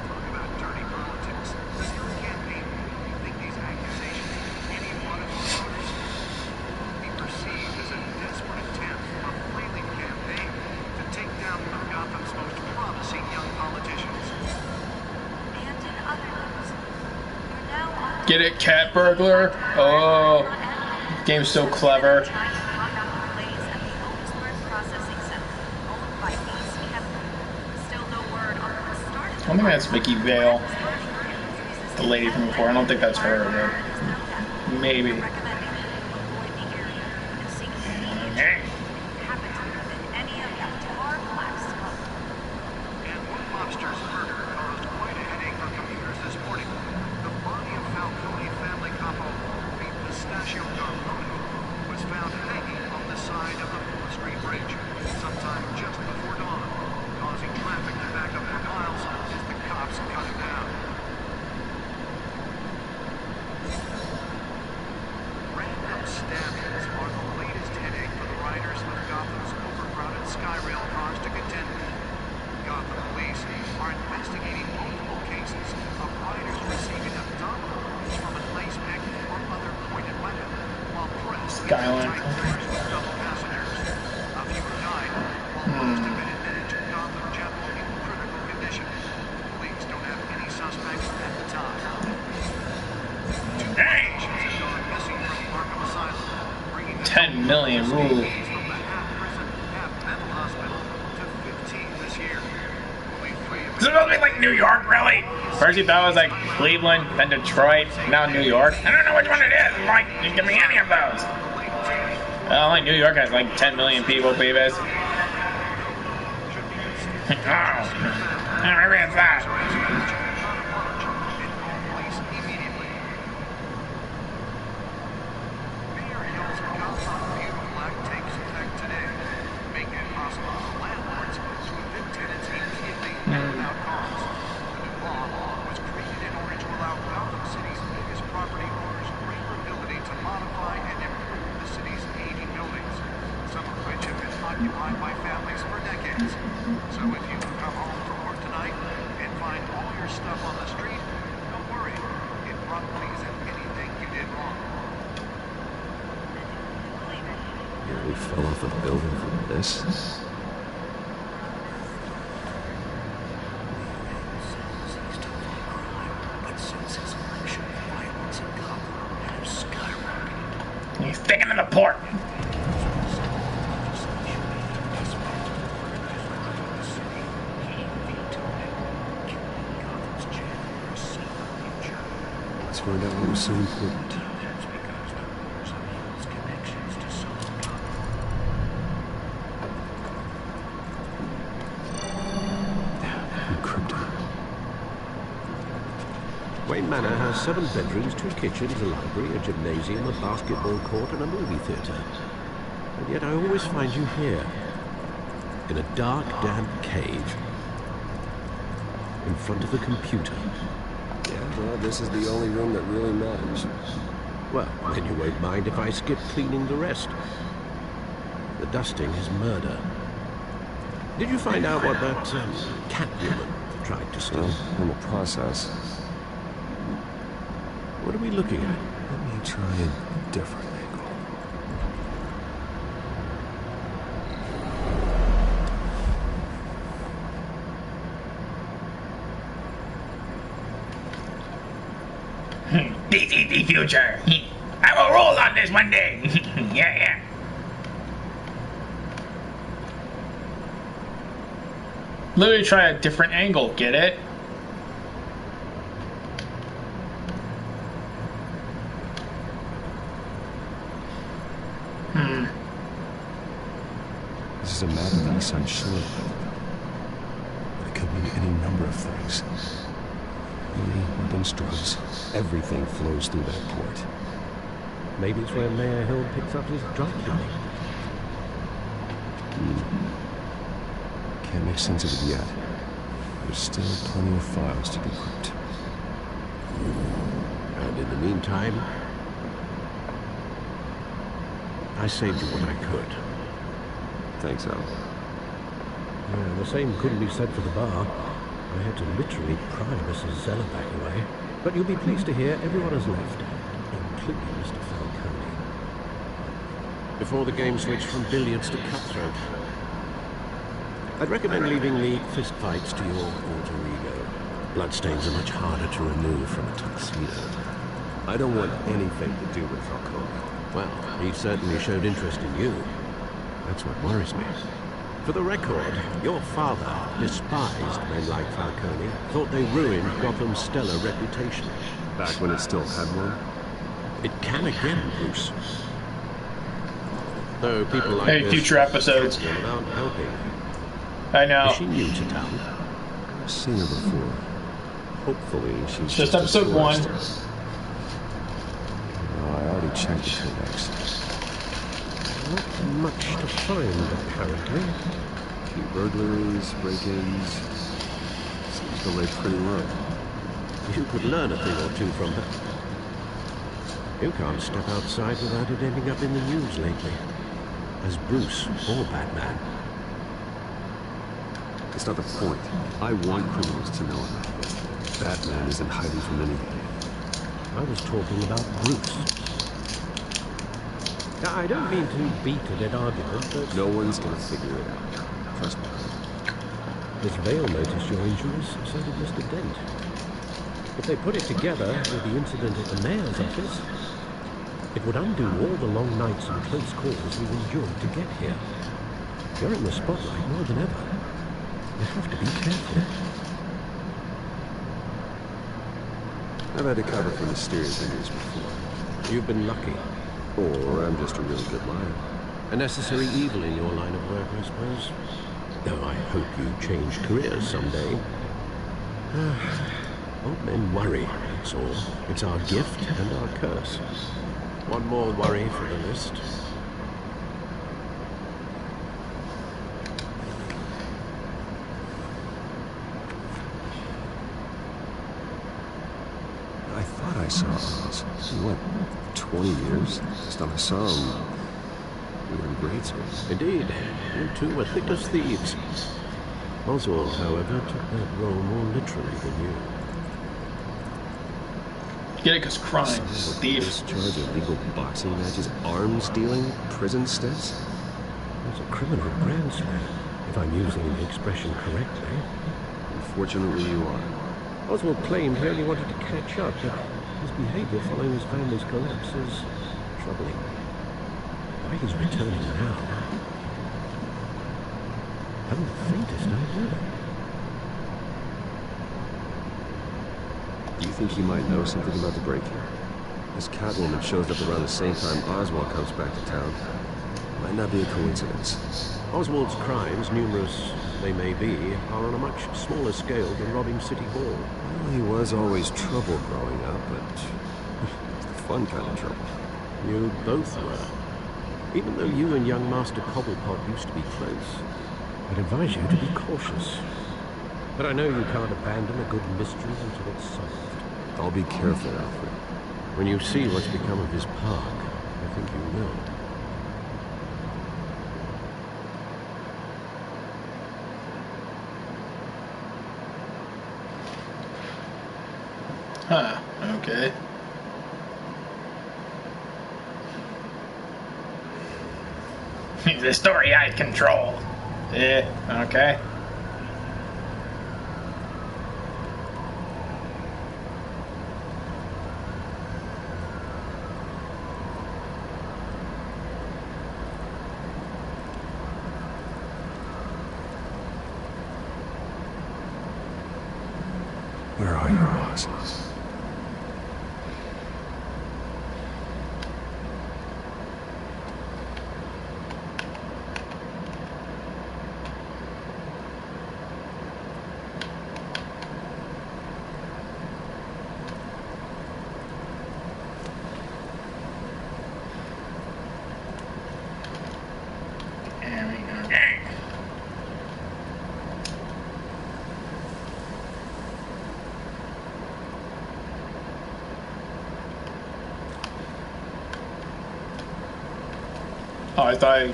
Speaker 2: Talk about dirty politics. Does your campaign really think these accusations any one of the voters be perceived as a desperate attempt from a flailing campaign to take down one of Gotham's most promising young politicians?
Speaker 15: And in other news, you're now on
Speaker 1: Get it, cat burglar? Oh, game's so clever.
Speaker 15: trying to block out the blaze at the Otisburg Processing Center, owned by East Kemper. Still no word on what started
Speaker 1: I think that's Vicky Vale, the lady from before. I don't think that's her, but maybe.
Speaker 15: recommending that you avoid the area and seek immediate if you happen to live in any of that tar black smoke.
Speaker 14: And one mobster's murder caused quite a headache for commuters this morning. The body of Falcone family couple, the Pistachio Garmoni, was found hanging on the side of the Full Street Bridge sometime just before dawn, causing traffic to back up for miles as the cops cut him down. Random stabbings are the latest headache for the riders of Gotham's overcrowded Skyrail cars to contend with. Gotham police are investigating multiple cases of riders receiving abdominal wounds from a lace pick or other pointed weapon while pressed into
Speaker 1: Skyline.
Speaker 14: tight cars with double passengers. A few have died, while most have been admitted to Gotham General in critical condition. Police don't have any suspects at the time. Two patients have gone missing from Arkham Asylum, bringing the
Speaker 1: 10 million, ooh.
Speaker 14: from the half-prison, half-mental hospital to 15 this year. Only 3 of
Speaker 1: Is it supposed to be like New York, really? First you thought it was like Cleveland, then Detroit, now New York. I don't know which one it is. Like, you give me any of those. Well, like New York has like 10 million people, Beavis. Oh, maybe it's that.
Speaker 14: Mayor Hill's Gotham Beautiful Act takes effect today, making it possible for landlords to evict tenants immediately and without cause. The new law was created in order to allow Gotham City's biggest property owners greater ability to modify and improve the city's aging buildings, some of which have been occupied by families for decades. So if you come home from work tonight and find all your stuff on the street, don't worry. It probably isn't anything you did wrong.
Speaker 7: Nearly fell off a building from this.
Speaker 2: But since his election, violence in Gotham has skyrocketed.
Speaker 1: He's sticking to the port.
Speaker 7: Let's find out what was so important.
Speaker 2: That's because the rumors of Hill's connections to some
Speaker 7: Encrypted. Wayne Manor has 7 bedrooms, 2 kitchens, a library, a gymnasium, a basketball court, and a movie theatre. And yet I always find you here, in a dark, damp cave, in front of a computer.
Speaker 16: Yeah, well, this is the only room that really matters.
Speaker 7: Well, then you won't mind if I skip cleaning the rest. The dusting is murder. Did you find out what that Catwoman tried to steal?
Speaker 16: Well, in the process.
Speaker 7: What are we looking at?
Speaker 16: Let me try a different angle.
Speaker 1: This is the future. I will roll on this one day. Yeah. Literally try a different angle, get it?
Speaker 7: is a map of the east side shoreline. But it could mean any number of things. Money, weapons, drugs, everything flows through that port.
Speaker 5: Maybe it's where Mayor Hill picks up his drug dealing.
Speaker 7: Can't make sense of it yet. There's still plenty of files to decrypt.
Speaker 5: And in the meantime, I saved you what I could.
Speaker 7: Thanks, Al.
Speaker 5: Yeah, the same couldn't be said for the bar. I had to literally pry Mrs. Zeller back away. But you'll be pleased to hear everyone has left, including Mr. Falcone. Before the game switched from billiards to cutthroat. I'd recommend leaving the fistfights to your alter ego. Bloodstains are much harder to remove from a tuxedo.
Speaker 7: I don't want anything to do with Falcone.
Speaker 5: Well, he certainly showed interest in you. That's what worries me. For the record, your father despised men like Falcone, thought they ruined Gotham's stellar reputation.
Speaker 7: Back when it still had one?
Speaker 5: It can again, Bruce. Though people like
Speaker 1: hey, future episodes.
Speaker 5: Without helping.
Speaker 1: I know.
Speaker 5: Is she new to town?
Speaker 7: I've seen her before. Hopefully she's
Speaker 1: just episode 1.
Speaker 7: Oh, I already checked the codex.
Speaker 5: Not much to find, apparently.
Speaker 7: Few burglaries, break-ins. Seems to lay pretty low.
Speaker 5: You could learn a thing or two from her. You can't step outside without it ending up in the news lately. As Bruce or Batman.
Speaker 7: It's not the point. I want criminals to know about it. Batman isn't hiding from anything.
Speaker 5: I was talking about Bruce. Now, I don't mean to beat a dead argument, but...
Speaker 7: No one's gonna figure it out. Trust me.
Speaker 5: Miss Vale noticed your injuries, so did Mr. Dent. If they put it together with the incident at the mayor's office, it would undo all the long nights and close calls we've endured to get here. You're in the spotlight more than ever. You have to be careful.
Speaker 7: I've had to cover for mysterious injuries before.
Speaker 5: You've been lucky.
Speaker 7: Or I'm just a really good liar.
Speaker 5: A necessary evil in your line of work, I suppose. Though I hope you change careers someday. Old men worry, that's all. It's our gift and our curse. One more worry for the list.
Speaker 7: I thought I saw Oz. What, 20 years? Last time I saw him, we were in grade school.
Speaker 5: Indeed, you two were thick as thieves. Oswald, however, took that role more literally than you.
Speaker 1: Get it, because crime, thief.
Speaker 7: Discharge, illegal boxing matches, arms dealing, prison stints.
Speaker 5: It's a criminal grand slam, if I'm using the expression correctly.
Speaker 7: Unfortunately, you are.
Speaker 5: Oswald claimed he only wanted to catch up, but his behavior following his family's collapse is troubling. Why he's returning now? I haven't the faintest idea.
Speaker 7: Do you think he might know something about the break-in? This Catwoman shows up around the same time Oswald comes back to town. Might not be a coincidence.
Speaker 5: Oswald's crimes, numerous they may be, are on a much smaller scale than robbing City Hall.
Speaker 7: Well, he was always trouble growing up, but fun kind of trouble.
Speaker 5: You both were. Even though you and young Master Cobblepot used to be close, I'd advise you to be cautious. But I know you can't abandon a good mystery until it's solved.
Speaker 7: I'll be careful, Alfred.
Speaker 5: When you see what's become of his park, I think you will.
Speaker 1: Huh, okay. The story I control. Yeah, okay.
Speaker 7: Where are you, Oz?
Speaker 1: I thought I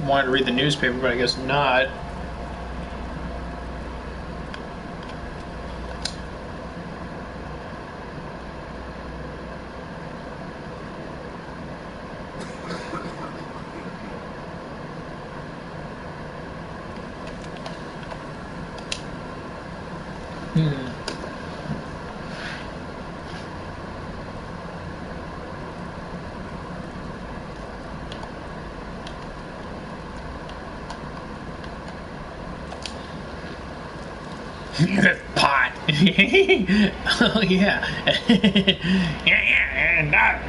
Speaker 1: wanted to read the newspaper, but I guess not. This pot. Oh yeah. Yeah, and that.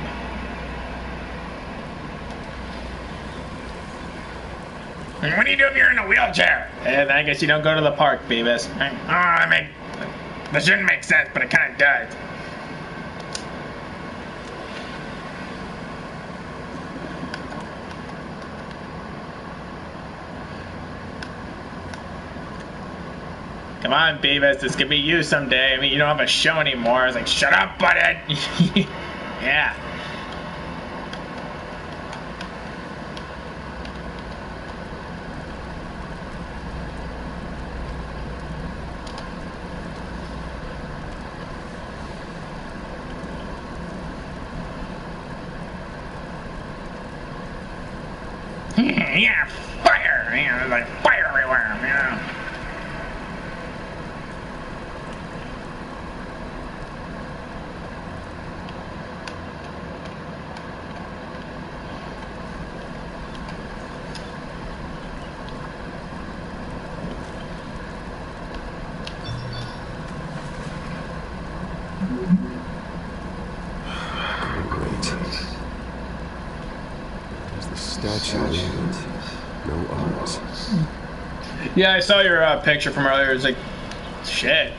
Speaker 1: What do you do if you're in a wheelchair? I guess you don't go to the park, Beavis. That shouldn't make sense, but it kind of does. Come on, Beavis, this could be you someday. I mean, you don't have a show anymore. It's like, shut up, butthead. Yeah. Yeah, fire! Yeah, there's like fire everywhere. Yeah.
Speaker 7: No arms.
Speaker 1: Yeah, I saw your picture from earlier. It's like, shit.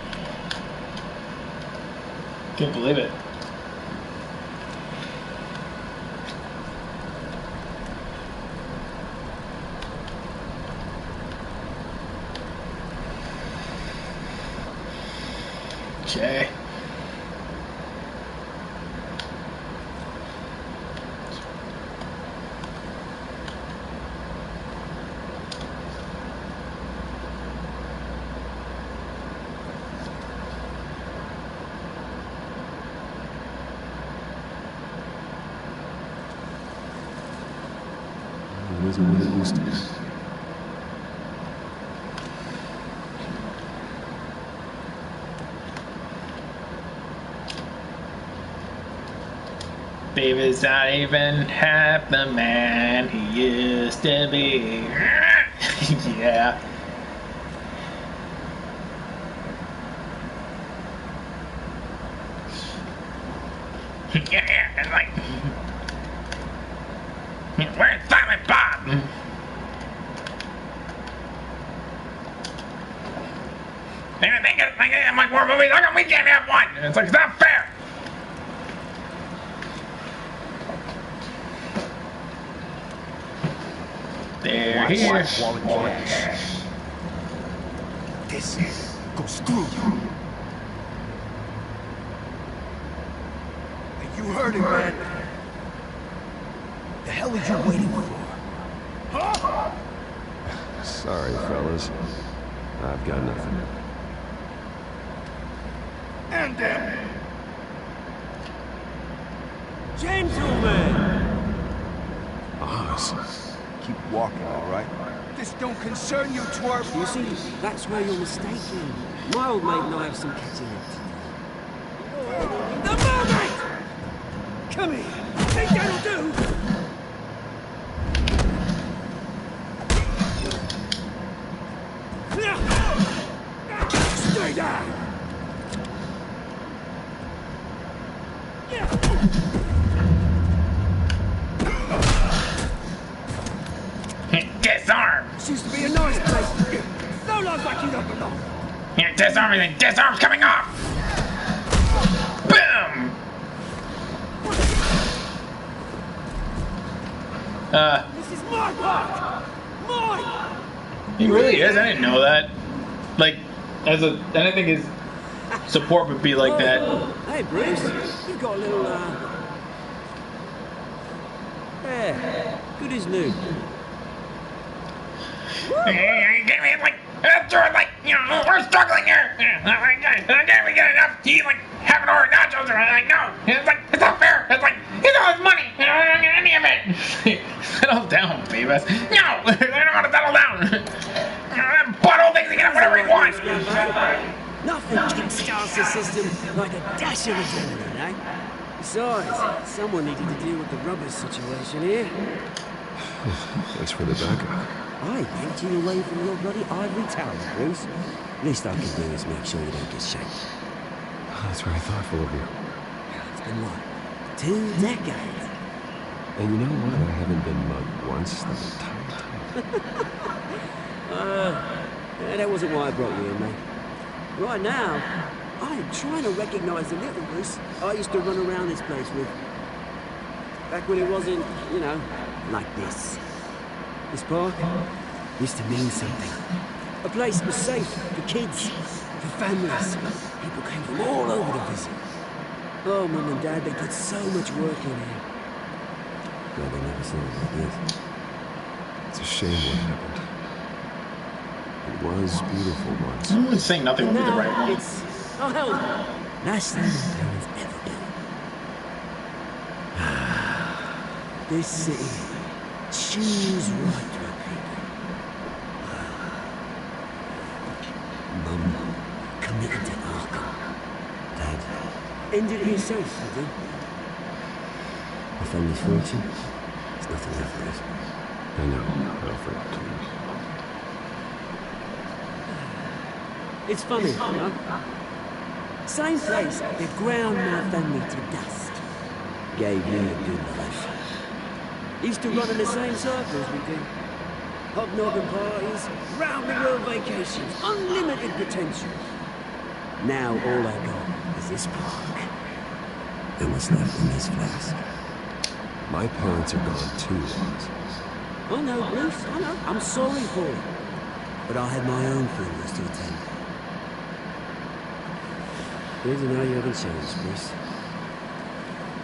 Speaker 1: Can't believe it. Okay.
Speaker 7: It isn't what it used to be.
Speaker 1: Baby's not even half the man he used to be. Yeah. Yeah, it's like, where's Silent Bob? I'm like, more movies, how come we can't have one? And it's like, it's not fair. They're here.
Speaker 4: This goes through you. You heard it, man. The hell are you waiting for? Huh?
Speaker 7: Sorry, fellas. I've got nothing.
Speaker 4: And them.
Speaker 5: Gentlemen!
Speaker 7: Oz.
Speaker 4: Keep walking, all right? This don't concern you, twerp.
Speaker 5: You see, that's where you're mistaken. My old mate and I have some catching up to do. The moment!
Speaker 4: Come here. Think that'll do? Stay down.
Speaker 1: Disarm!
Speaker 4: This used to be a nice place. No love like you don't belong.
Speaker 1: Yeah, disarm everything. Disarm's coming off! Boom!
Speaker 4: This is my park! Mine!
Speaker 1: He really is. I didn't know that. Like, I didn't think his support would be like that.
Speaker 5: Hey, Bruce. You've got a little, there.
Speaker 17: Good as new.
Speaker 1: We're struggling here. Can we get enough to eat like half an order nachos? Or like, no. It's like, it's not fair. It's like, he's all his money. I don't get any of it. Settle down, Beavis. No, I don't want to settle down. Butthole thinks he can have whatever he wants.
Speaker 17: Nothing kickstarts the system like a dash of adrenaline, eh? Besides, someone needed to deal with the rubbish situation here.
Speaker 7: Thanks for the backup.
Speaker 17: I yanked you away from your bloody ivory tower, Bruce. Least I can do is make sure you don't get shanked.
Speaker 7: That's very thoughtful of you.
Speaker 17: It's been what? 2 decades?
Speaker 7: And you know what? I haven't been mugged once the entire time.
Speaker 17: That wasn't why I brought you in, mate. Right now, I am trying to recognize the little Bruce I used to run around this place with. Back when it wasn't, you know, like this. This park used to mean something. A place was safe for kids, for families. People came from all over to visit. Oh, Mum and Dad, they did so much work in here.
Speaker 7: Glad they never saw it like this. It's a shame what happened. It was beautiful once.
Speaker 1: I would say nothing would be the right one.
Speaker 17: It's... Oh, hell no. Last thing my parents ever did. This city choose right to a people. Mum committed to Arkham. Dad ended it himself, I did. My family's fortune. There's nothing left of it.
Speaker 7: I know, Alfred told me.
Speaker 17: It's funny, you know? Same place that ground my family to dust. Gave me a good life. Used to run in the same circles we did. Hobnobbing parties, round-the-world vacations, unlimited potential. Now all I got is this park.
Speaker 7: And what's left in this flask? My parents are gone too, Oz.
Speaker 17: I know, Bruce, I know. I'm sorry for it. But I had my own funerals to attend. Here's an how you haven't changed, Bruce.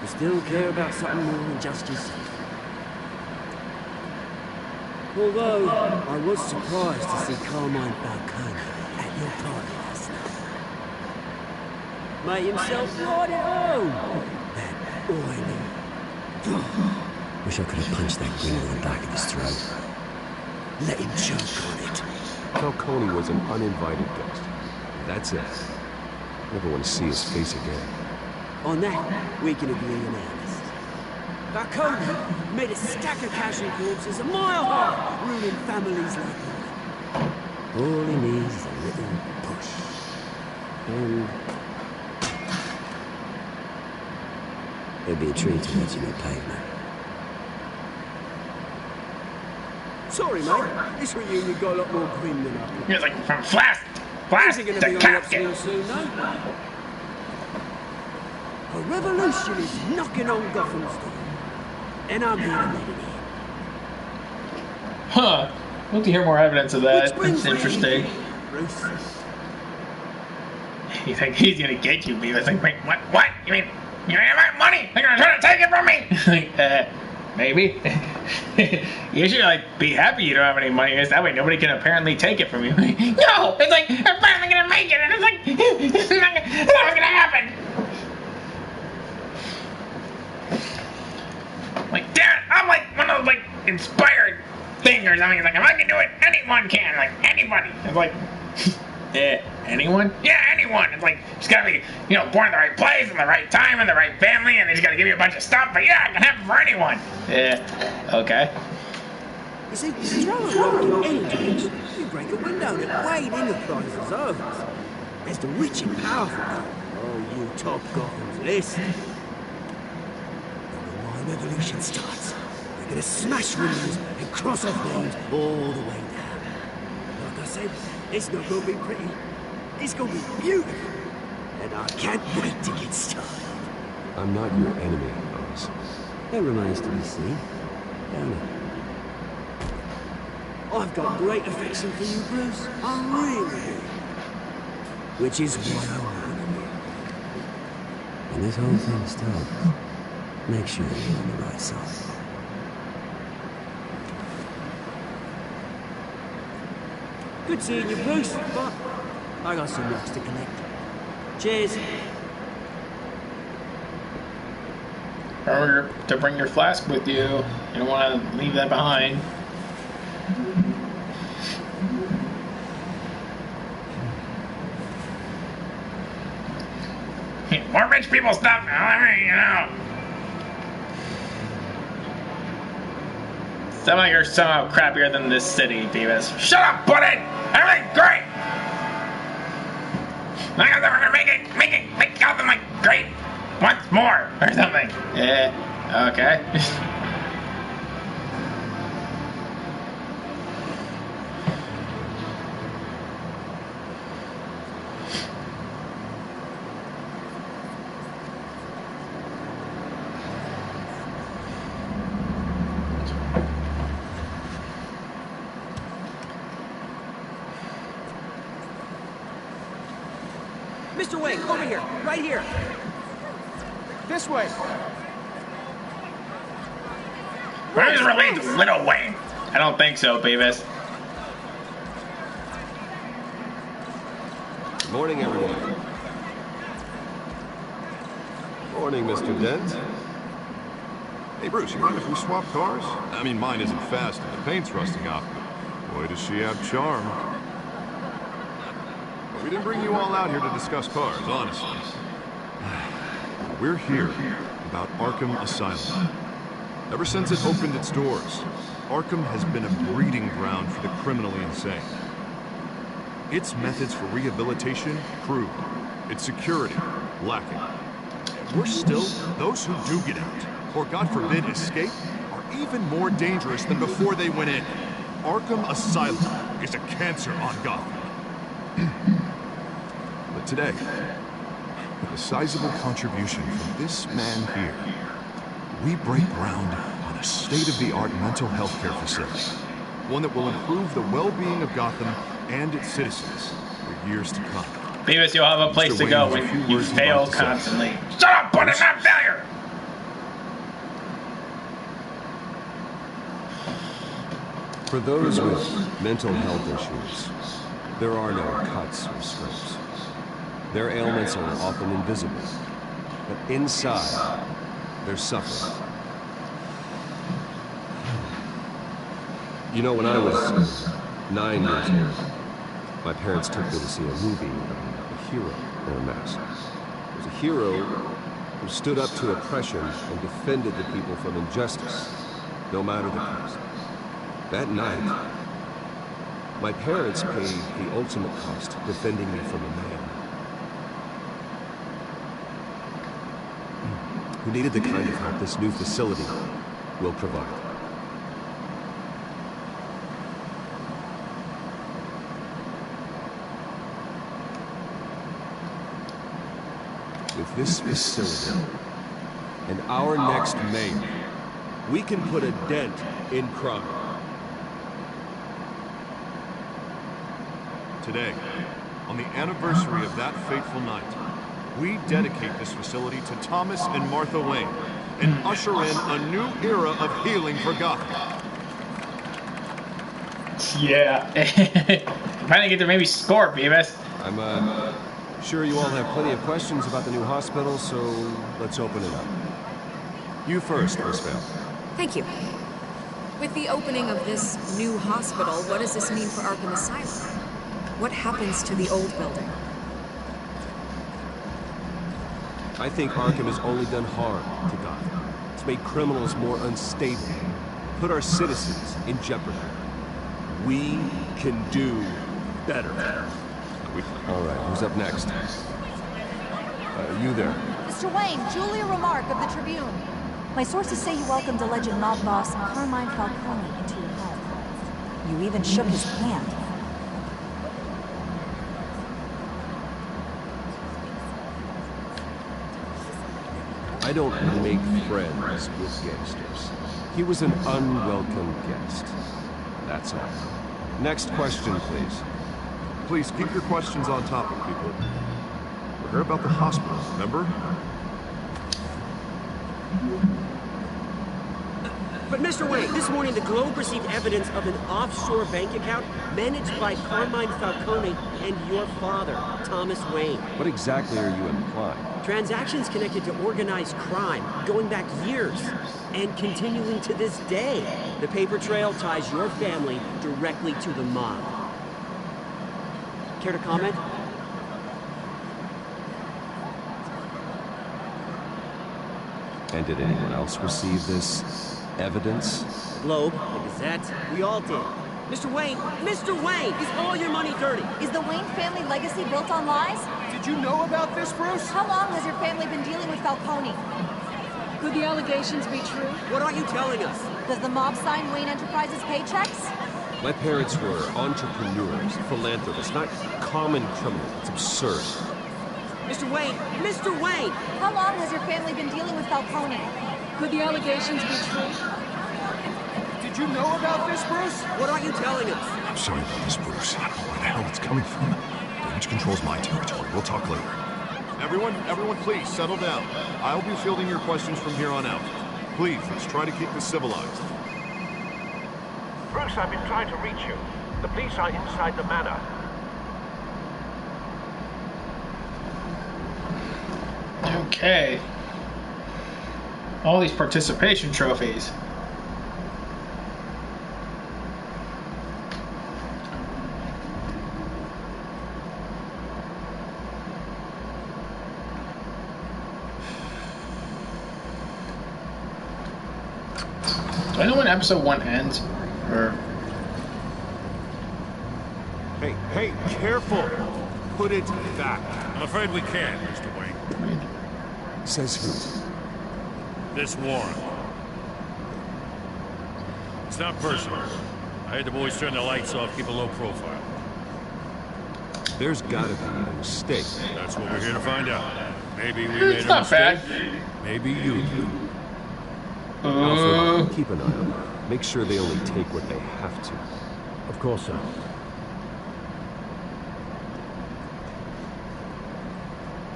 Speaker 17: You still care about something more than just yourself. Although, I was surprised to see Carmine Falcone at your party last night. Made himself right at home. That oily...
Speaker 7: Wish I could have punched that grin in the back of his throat.
Speaker 17: Let him choke on it.
Speaker 7: Falcone was an uninvited guest. That's it. Never want to see his face again.
Speaker 17: On that, we can agree in earnest. Falcone made a stack of casual corpses a mile high, ruining families like mine. All he needs is a little push. And... it'd be a treat to watch him on pavement. Sorry, mate. This reunion got a lot more grim than I thought.
Speaker 1: It's like from Flask
Speaker 17: Isn't going to be on the upswing soon, no? A revolution is knocking on Gotham's door. And I'm here to let it in.
Speaker 1: Huh. I'd like to hear more evidence of that. That's interesting. You think he's gonna get you, Beavis? Like, wait, what? You mean you have my money? They're gonna try to take it from me? Like, maybe. You should like be happy you don't have any money, because that way nobody can apparently take it from you. No, it's like I'm finally gonna make it, and it's like it's not gonna happen. Like, damn, I'm like one of those like inspired things or something. It's like if I can do it, anyone can. Like anybody. It's like. Anyone? Yeah, anyone. It's like, just gotta be, you know, born in the right place, in the right time, in the right family, and they just gotta give you a bunch of stuff, but yeah, it can happen for anyone. Okay.
Speaker 17: You see, throw a rock in any direction, you break a window that Wayne Enterprises owns. There's the rich and powerful. Oh, you top Gotham's list. And when my revolution starts, we're gonna smash windows and cross off names all the way down. Like I said, it's not gonna be pretty. It's gonna be beautiful. And I can't wait to get started.
Speaker 7: I'm not your enemy, Oz.
Speaker 17: That remains to be seen, don't it? I've got great affection for you, Bruce. I really do. Which is why I want you.
Speaker 7: When this whole thing starts, make sure you're on the right side.
Speaker 17: Good seeing you, Bruce, but I got some milks to collect. Cheers.
Speaker 1: Remember to bring your flask with you. You don't want to leave that behind. More rich people stuff, you know. Somehow you're somehow crappier than this city, Beavis. Shut up, Puddin! Everything's great! I guess we're gonna make Gotham like great once more, or something. Yeah, okay.
Speaker 17: Mr. Wayne, over here, right here.
Speaker 4: This way.
Speaker 1: Where is related to Little Wayne? I don't think so, Beavis.
Speaker 7: Good morning, everyone. Morning, Mr. Dent.
Speaker 9: Hey, Bruce, you mind if we swap cars? I mean, mine isn't fast and the paint's rusting off. Boy, does she have charm. But we didn't bring you all out here to discuss cars, honestly. We're here about Arkham Asylum. Ever since it opened its doors, Arkham has been a breeding ground for the criminally insane. Its methods for rehabilitation proved, its security lacking. Worse still, those who do get out, or God forbid escape, are even more dangerous than before they went in. Arkham Asylum is a cancer on Gotham. But today, with a sizable contribution from this man here, we break ground on a state-of-the-art mental health care facility. One that will improve the well-being of Gotham and its citizens for years to come.
Speaker 1: Beavis, you'll have a place to go when you fail constantly. Shut up, but it's not failure!
Speaker 7: For those with mental health issues, there are no cuts or scrapes. Their ailments are often invisible, but inside, they're suffering. You know, when I was 9 years old, my parents took me to see a movie about a hero in a mask. It was a hero who stood up to oppression and defended the people from injustice, no matter the cost. That night, my parents paid the ultimate cost defending me from a man who needed the kind of help this new facility will provide. With this facility and our next mayor, we can put a dent in crime.
Speaker 9: Today, on the anniversary of that fateful night, we dedicate this facility to Thomas and Martha Wayne and usher in a new era of healing for Gotham.
Speaker 1: Yeah. Finally get to maybe score, Beavis.
Speaker 7: I'm sure you all have plenty of questions about the new hospital, so let's open it up. You first, Miss Vale.
Speaker 18: Thank you. With the opening of this new hospital, what does this mean for Arkham Asylum? What happens to the old building?
Speaker 7: I think Arkham has only done harm to Gotham. It's made criminals more unstable, put our citizens in jeopardy. We can do better. All right, who's up next? You there.
Speaker 19: Mr. Wayne, Julia Remark of the Tribune. My sources say you welcomed alleged mob boss Carmine Falcone into your home. You even shook his hand.
Speaker 7: I don't make friends with gangsters. He was an unwelcome guest. That's all. Next question, please.
Speaker 9: Please keep your questions on topic, people. We're here about the hospital, remember?
Speaker 17: But Mr. Wayne, this morning the Globe received evidence of an offshore bank account managed by Carmine Falcone and your father, Thomas Wayne.
Speaker 7: What exactly are you implying?
Speaker 17: Transactions connected to organized crime, going back years, and continuing to this day. The paper trail ties your family directly to the mob. Care to comment?
Speaker 7: And did anyone else receive this evidence?
Speaker 17: Globe, the Gazette, we all did. Mr. Wayne, is all your money dirty?
Speaker 19: Is the Wayne family legacy built on lies?
Speaker 4: Did you know about this, Bruce?
Speaker 19: How long has your family been dealing with Falcone?
Speaker 18: Could the allegations be true?
Speaker 17: What are you telling us?
Speaker 19: Does the mob sign Wayne Enterprises paychecks?
Speaker 7: My parents were entrepreneurs, philanthropists, not common criminals. It's absurd.
Speaker 17: Mr. Wayne!
Speaker 19: How long has your family been dealing with Falcone?
Speaker 18: Could the allegations be true?
Speaker 4: Did you know about this, Bruce?
Speaker 17: What are you telling us?
Speaker 9: I'm sorry about this, Bruce. I don't know where the hell it's coming from. Damage control's my territory. We'll talk later. Everyone, please settle down. I'll be fielding your questions from here on out. Please, let's try to keep this civilized.
Speaker 2: Bruce, I've been trying to reach you. The police are inside the manor.
Speaker 1: Okay. All these participation trophies. Do I know when episode 1 ends? Or...
Speaker 9: Hey, careful! Put it back.
Speaker 11: I'm afraid we can't, Mr. Wayne.
Speaker 7: Says who?
Speaker 11: This warrant. It's not personal. I had the boys turn the lights off, keep a low profile.
Speaker 7: There's gotta be a mistake.
Speaker 11: That's what we're here to find out. Maybe we made a
Speaker 1: not
Speaker 11: mistake.
Speaker 1: bad.
Speaker 11: Maybe you do.
Speaker 7: Alfred, keep an eye on them. Make sure they only take what they have to.
Speaker 5: Of course, sir.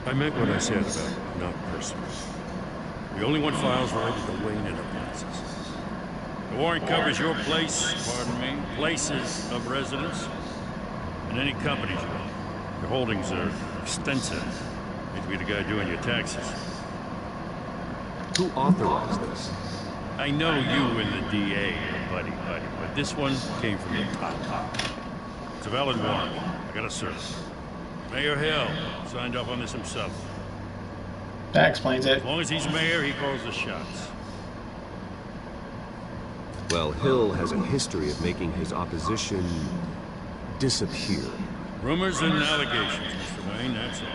Speaker 11: I meant what I said about not personal. We only want files related to Wayne Enterprises. The warrant covers your places of residence, and any companies you own. Your holdings are extensive. Need to be the guy doing your taxes.
Speaker 7: Who authorized this?
Speaker 11: I know you and the DA are buddy, but this one came from the top. It's a valid warrant. I gotta serve it. Mayor Hill signed off on this himself.
Speaker 1: That explains it.
Speaker 11: As long as he's mayor, he calls the shots.
Speaker 7: Well, Hill has a history of making his opposition disappear.
Speaker 11: Rumors and allegations, Mr. Wayne, that's all.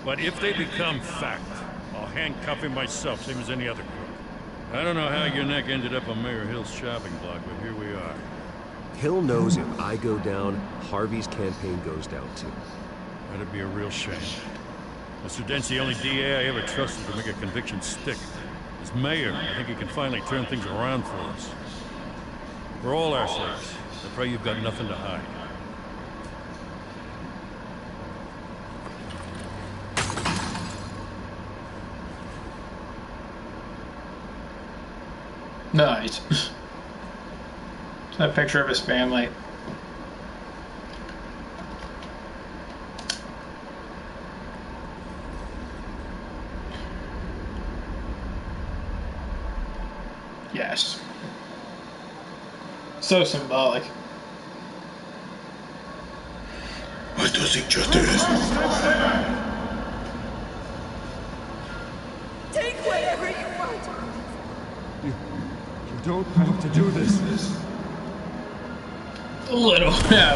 Speaker 11: But if they become fact, I'll handcuff him myself, same as any other crook. I don't know how your neck ended up on Mayor Hill's shopping block, but here we are.
Speaker 7: Hill knows if I go down, Harvey's campaign goes down too.
Speaker 11: That'd be a real shame. Mr. Dent's the only DA I ever trusted to make a conviction stick. As mayor, I think he can finally turn things around for us. For all our sakes, I pray you've got nothing to hide.
Speaker 1: Nice. That picture of his family. Yes. So symbolic.
Speaker 13: What does he just do this?
Speaker 12: Take whatever you want.
Speaker 4: You don't have to do this.
Speaker 1: A little, yeah.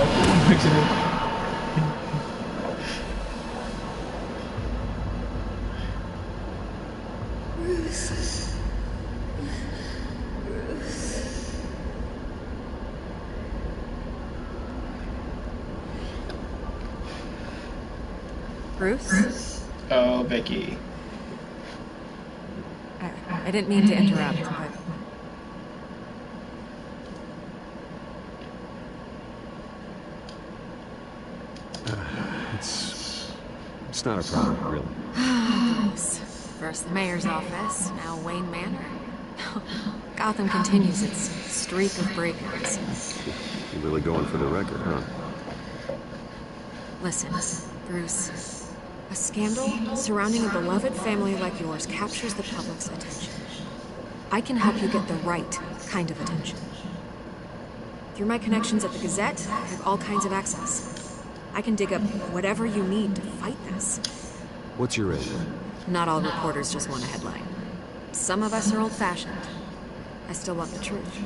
Speaker 18: Bruce?
Speaker 1: Oh, Vicky.
Speaker 18: I didn't mean to interrupt, but...
Speaker 7: It's not a problem, really.
Speaker 18: Bruce. First the mayor's office, now Wayne Manor. Gotham continues its streak of break-ins.
Speaker 7: You're really going for the record, huh?
Speaker 18: Listen, Bruce. A scandal surrounding a beloved family like yours captures the public's attention. I can help you get the right kind of attention. Through my connections at the Gazette, I have all kinds of access. I can dig up whatever you need to fight this.
Speaker 7: What's your aim?
Speaker 18: Not all reporters just want a headline. Some of us are old-fashioned. I still want the truth.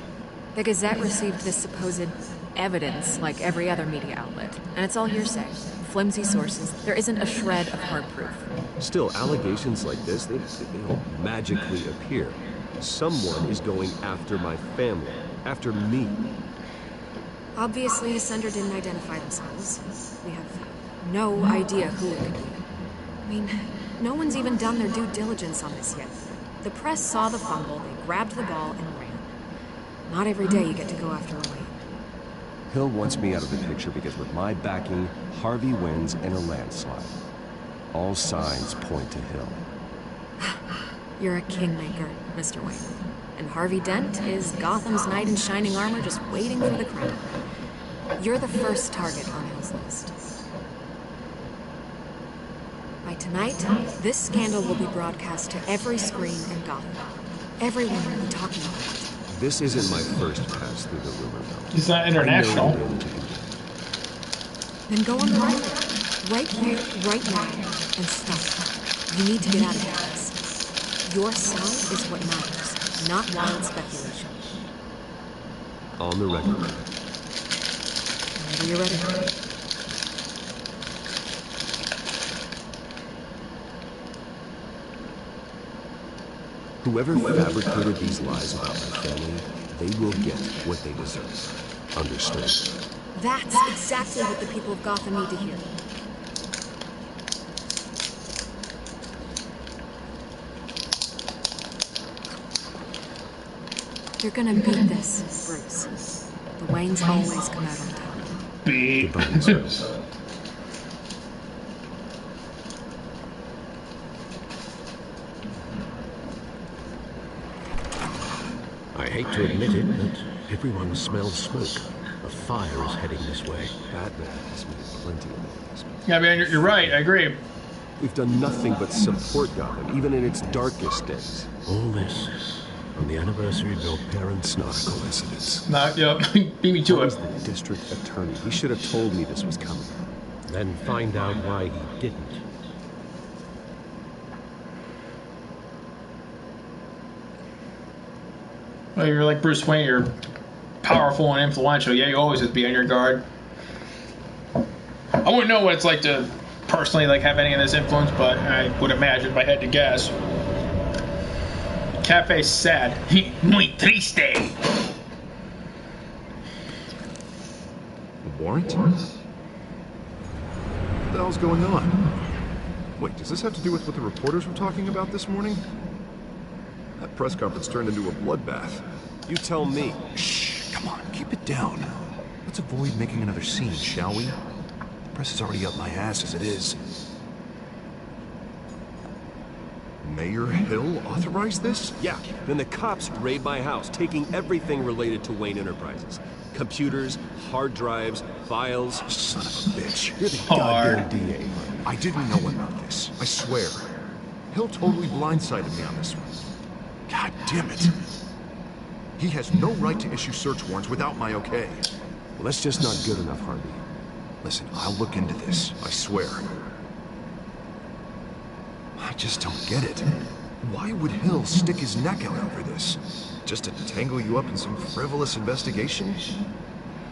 Speaker 18: The Gazette received this supposed evidence like every other media outlet, and it's all hearsay. Flimsy sources. There isn't a shred of hard proof.
Speaker 7: Still, allegations like this, they don't magically appear. Someone is going after my family, after me.
Speaker 18: Obviously, the sender didn't identify themselves. We have no idea who it could be. I mean, no one's even done their due diligence on this yet. The press saw the fumble, they grabbed the ball and ran. Not every day you get to go after Wayne.
Speaker 7: Hill wants me out of the picture because with my backing, Harvey wins in a landslide. All signs point to Hill.
Speaker 18: You're a kingmaker, Mr. Wayne. And Harvey Dent is Gotham's knight in shining armor just waiting for the crown. You're the first target on Hill's list. By tonight, this scandal will be broadcast to every screen in Gotham. Everyone will be talking about it.
Speaker 7: This isn't my first pass through the rumor mill.
Speaker 1: He's not international.
Speaker 18: Then go on the record. Right here, right now, and stop. You need to get out of this. Your side is what matters, not wild speculation.
Speaker 7: On the record.
Speaker 18: Whenever you're ready.
Speaker 7: Whoever fabricated these lies about my family, they will get what they deserve. Understood?
Speaker 18: That's exactly what the people of Gotham need to hear. You're gonna beat this, Bruce. The Waynes always come out on top.
Speaker 1: Beat Bruce.
Speaker 5: I hate to admit it, but everyone smells smoke. A fire is heading this way.
Speaker 7: Batman has made plenty of noise.
Speaker 1: Yeah, man, you're right. I agree.
Speaker 7: We've done nothing but support Gotham, even in its darkest days.
Speaker 5: All this on the anniversary of your parents'
Speaker 7: Not a coincidence.
Speaker 1: Not, yep. Beat me to it.
Speaker 7: He's the district attorney. He should have told me this was coming.
Speaker 5: Then find out why he didn't.
Speaker 1: Well, you're like Bruce Wayne. You're powerful and influential. Yeah, you always have to be on your guard. I wouldn't know what it's like to personally have any of this influence, but I would imagine if I had to guess. Cafe's sad. Muy triste.
Speaker 9: A warrant? What the hell's going on? Wait, does this have to do with what the reporters were talking about this morning? That press conference turned into a bloodbath.
Speaker 7: You tell me.
Speaker 9: Shh, come on, keep it down. Let's avoid making another scene, shall we? The press is already up my ass as it is. Mayor Hill authorized this?
Speaker 7: Yeah, then the cops raid my house, taking everything related to Wayne Enterprises. Computers, hard drives, files.
Speaker 9: Son of a bitch.
Speaker 7: You're the goddamn DA.
Speaker 9: I didn't know about this, I swear. Hill totally blindsided me on this one. God damn it. He has no right to issue search warrants without my okay.
Speaker 7: Well, that's just not good enough, Harvey.
Speaker 9: Listen, I'll look into this, I swear. I just don't get it. Why would Hill stick his neck out over this? Just to tangle you up in some frivolous investigation?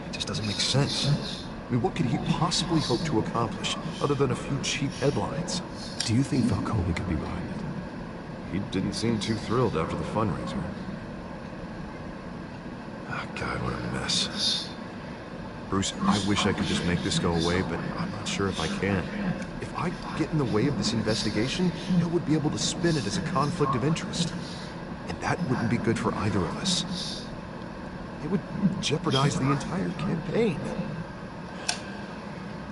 Speaker 9: It just doesn't make sense. I mean, what could he possibly hope to accomplish other than a few cheap headlines?
Speaker 7: Do you think Falcone could be behind it?
Speaker 9: He didn't seem too thrilled after the fundraiser. Oh, God, what a mess. Bruce, I wish I could just make this go away, but I'm not sure if I can. If I get in the way of this investigation, Hill would be able to spin it as a conflict of interest. And that wouldn't be good for either of us. It would jeopardize the entire campaign.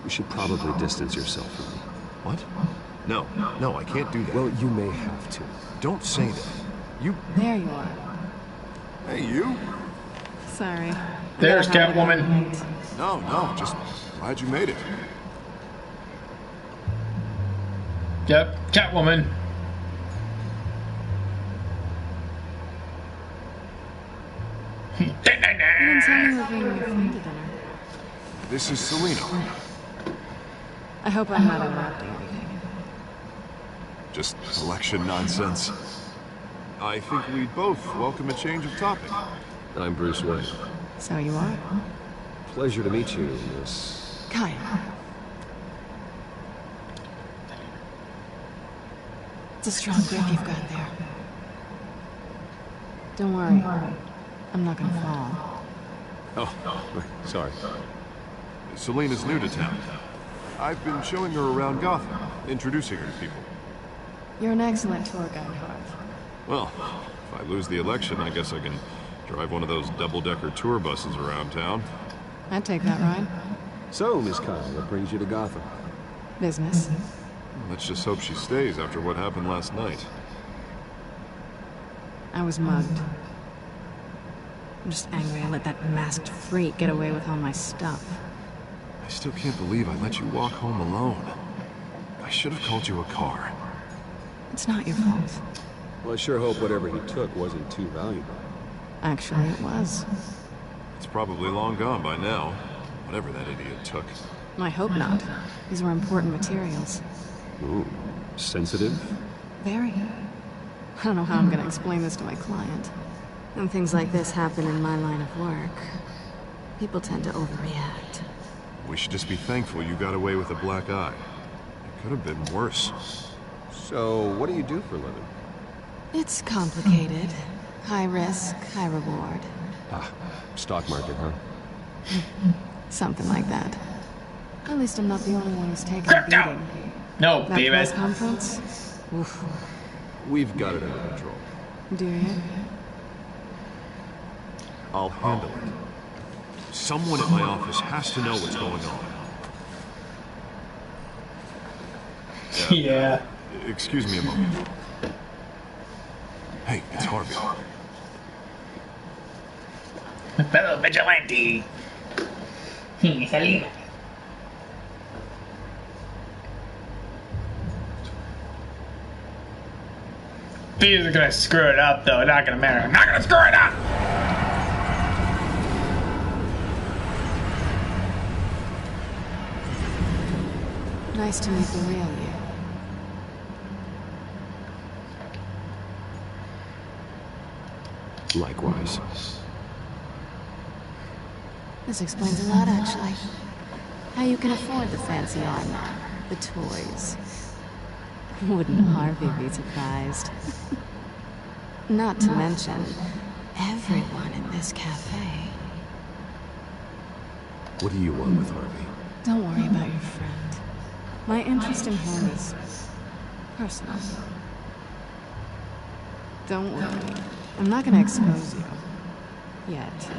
Speaker 7: You should probably distance yourself from me.
Speaker 9: What? No, I can't do that.
Speaker 7: Well, you may have to.
Speaker 9: Don't say that. You...
Speaker 6: There you are.
Speaker 9: Hey, you?
Speaker 18: Sorry.
Speaker 1: There's Catwoman.
Speaker 9: No, just glad you made it.
Speaker 1: Yep, Catwoman.
Speaker 18: You didn't tell me you were bringing your friend to dinner.
Speaker 9: This is Selena.
Speaker 18: I hope I'm not interrupting anything.
Speaker 9: Just election nonsense. I think we'd both welcome a change of topic.
Speaker 7: I'm Bruce Wayne.
Speaker 18: So you are?
Speaker 7: Pleasure to meet you, Miss...
Speaker 18: Kyle. It's a strong grip you've got there. Don't worry. I'm not gonna fall.
Speaker 9: Oh, sorry. Selena's new to town. I've been showing her around Gotham, introducing her to people.
Speaker 18: You're an excellent tour guide, Harv.
Speaker 9: Well, if I lose the election, I guess I can drive one of those double-decker tour buses around town.
Speaker 18: I'd take that ride.
Speaker 7: So, Miss Kyle, what brings you to Gotham?
Speaker 18: Business.
Speaker 9: Let's just hope she stays after what happened last night.
Speaker 18: I was mugged. I'm just angry I let that masked freak get away with all my stuff.
Speaker 9: I still can't believe I let you walk home alone. I should have called you a car.
Speaker 18: It's not your fault.
Speaker 7: Well, I sure hope whatever he took wasn't too valuable.
Speaker 18: Actually, it was.
Speaker 9: It's probably long gone by now, whatever that idiot took.
Speaker 18: I hope not. These were important materials.
Speaker 7: Ooh, sensitive?
Speaker 18: Very. I don't know how I'm gonna explain this to my client. When things like this happen in my line of work, people tend to overreact.
Speaker 9: We should just be thankful you got away with a black eye. It could have been worse.
Speaker 7: So, what do you do for a living?
Speaker 18: It's complicated. High risk, high reward.
Speaker 7: Ah, stock market, huh?
Speaker 18: Something like that. At least I'm not the only one who's taken a beating.
Speaker 1: No,
Speaker 18: that
Speaker 1: baby.
Speaker 18: press conference? Oof.
Speaker 7: We've got it under control.
Speaker 18: Do you?
Speaker 9: I'll handle it. Someone at my office has to know what's going on.
Speaker 1: Yeah.
Speaker 9: Excuse me a moment. Hey, it's Harvey.
Speaker 1: Fellow vigilante. Selena. These are gonna screw it up, though. Not gonna matter. I'm not gonna screw it up.
Speaker 18: Nice to meet the real you.
Speaker 7: Likewise.
Speaker 18: This explains a lot, actually. How you can afford the fancy armor, the toys. Wouldn't Harvey be surprised? Not to mention, everyone in this cafe.
Speaker 7: What do you want with Harvey?
Speaker 18: Don't worry about your friend. My interest in him is personal. Don't worry. I'm not gonna expose you. Yet.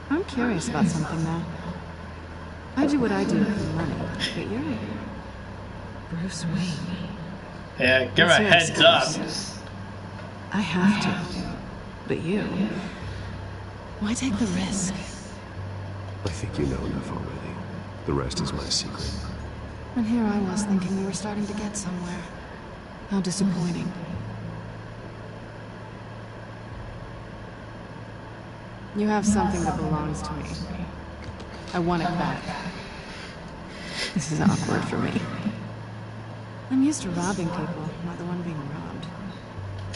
Speaker 18: I'm curious about something, though. I do what I do for money, but you're Bruce Wayne.
Speaker 1: Yeah, give her a heads up.
Speaker 18: I have to. But you... Why take the risk?
Speaker 7: I think you know enough already. The rest is my secret.
Speaker 18: And here I was thinking we were starting to get somewhere. How disappointing. You have something that belongs to me. I want it back. This is awkward for me. I'm used to robbing people, not the one being robbed.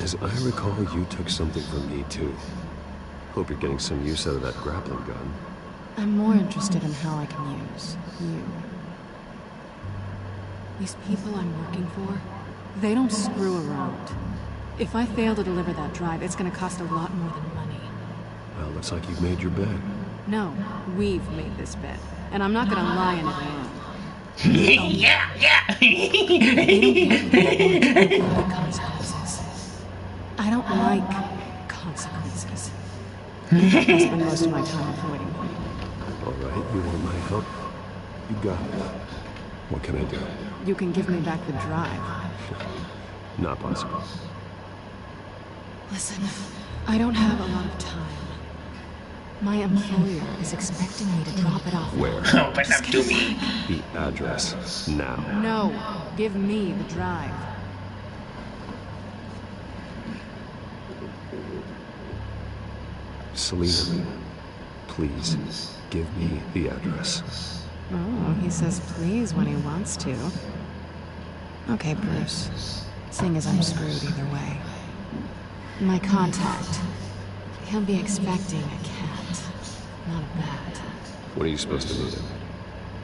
Speaker 7: As I recall, you took something from me, too. Hope you're getting some use out of that grappling gun.
Speaker 18: I'm more interested in how I can use you. These people I'm working for, they don't screw around. If I fail to deliver that drive, it's gonna cost a lot more than money.
Speaker 7: Well, looks like you've made your bed.
Speaker 18: No, we've made this bet, and I'm not gonna lie in it alone.
Speaker 1: Yeah.
Speaker 18: Consequences. I don't like consequences. I spend most of my time avoiding them.
Speaker 7: All right, you want my help? You got it. What can I do?
Speaker 18: You can give me back the drive.
Speaker 7: Not possible.
Speaker 18: Listen,
Speaker 6: I don't have a lot of time. My employer is expecting me to drop it off.
Speaker 7: Where?
Speaker 1: Open up to me.
Speaker 7: The address, now.
Speaker 6: No, give me the drive.
Speaker 7: Selena, please, give me the address.
Speaker 6: Oh, he says please when he wants to. Okay, Bruce. Seeing as I'm screwed either way. My contact. He'll be expecting a cat, not a bat.
Speaker 7: When are you supposed to meet him?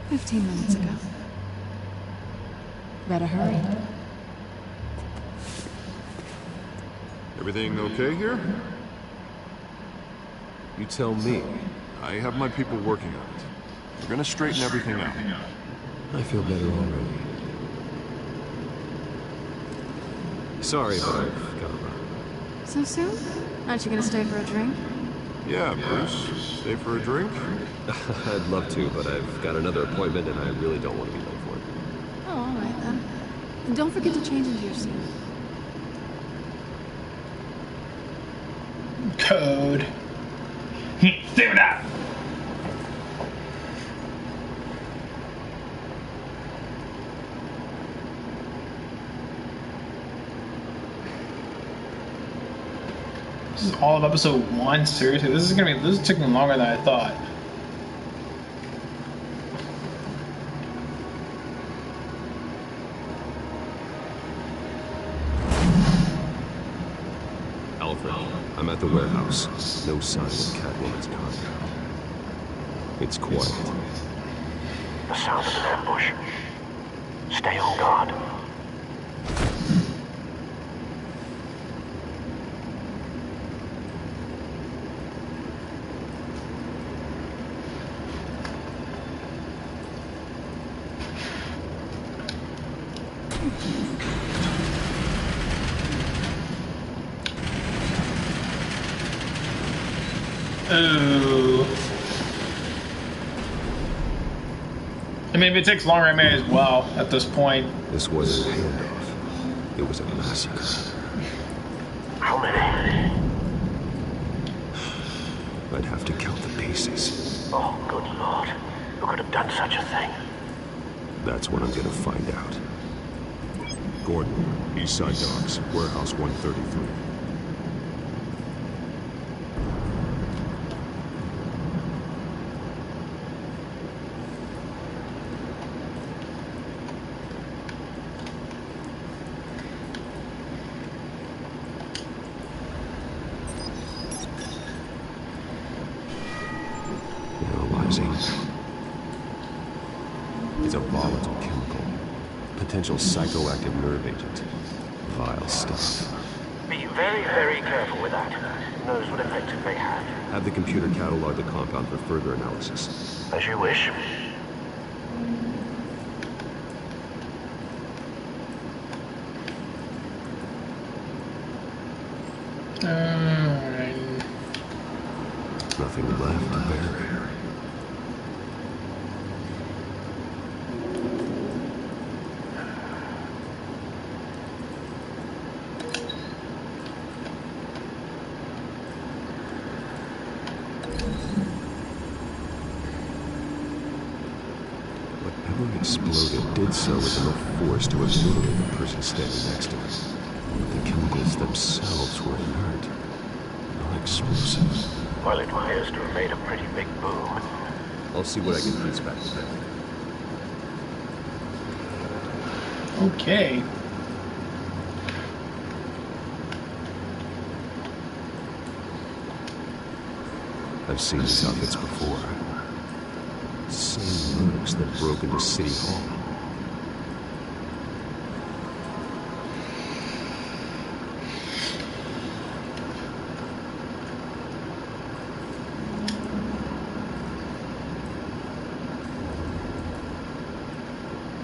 Speaker 6: 15 minutes ago. Better hurry.
Speaker 9: Everything okay here?
Speaker 7: You tell me.
Speaker 9: I have my people working on it. We're gonna straighten everything out.
Speaker 7: I feel better already. Sorry, but I've got to run.
Speaker 6: So soon? Aren't you gonna stay for a drink?
Speaker 9: Yeah, Bruce. Stay for a drink?
Speaker 7: I'd love to, but I've got another appointment and I really don't want to be late for it.
Speaker 6: Oh, all right then. Don't forget to change into your suit.
Speaker 1: Code. Suit up. This is all of episode 1? Seriously, this is taking longer than I thought.
Speaker 7: Alfred, I'm at the warehouse. No sign of Catwoman's compound. It's quiet.
Speaker 2: The sound of an ambush. Stay on guard.
Speaker 1: Ooh. I mean, if it takes longer, I may as well at this point.
Speaker 7: This wasn't a handoff. It was a massacre.
Speaker 2: How many?
Speaker 7: I'd have to count the pieces.
Speaker 2: Oh, good Lord. Who could have done such a thing?
Speaker 7: That's what I'm gonna find out. Gordon, Eastside Docks, Warehouse 133. It's a volatile chemical. Potential psychoactive nerve agent. Vile stuff.
Speaker 2: Be very, very careful with that. Who knows what effect it may have.
Speaker 7: Have the computer catalog the compound for further analysis.
Speaker 2: As you wish.
Speaker 7: Nothing left to bury. Whatever exploded did so with enough force to obliterate the person standing next to it. The chemicals themselves were inert, non-explosive.
Speaker 2: Well, it appears to have made a pretty big boom.
Speaker 7: I'll see what I can piece back together.
Speaker 1: Okay.
Speaker 7: I've seen these outfits before. Same mercs that broke into City Hall.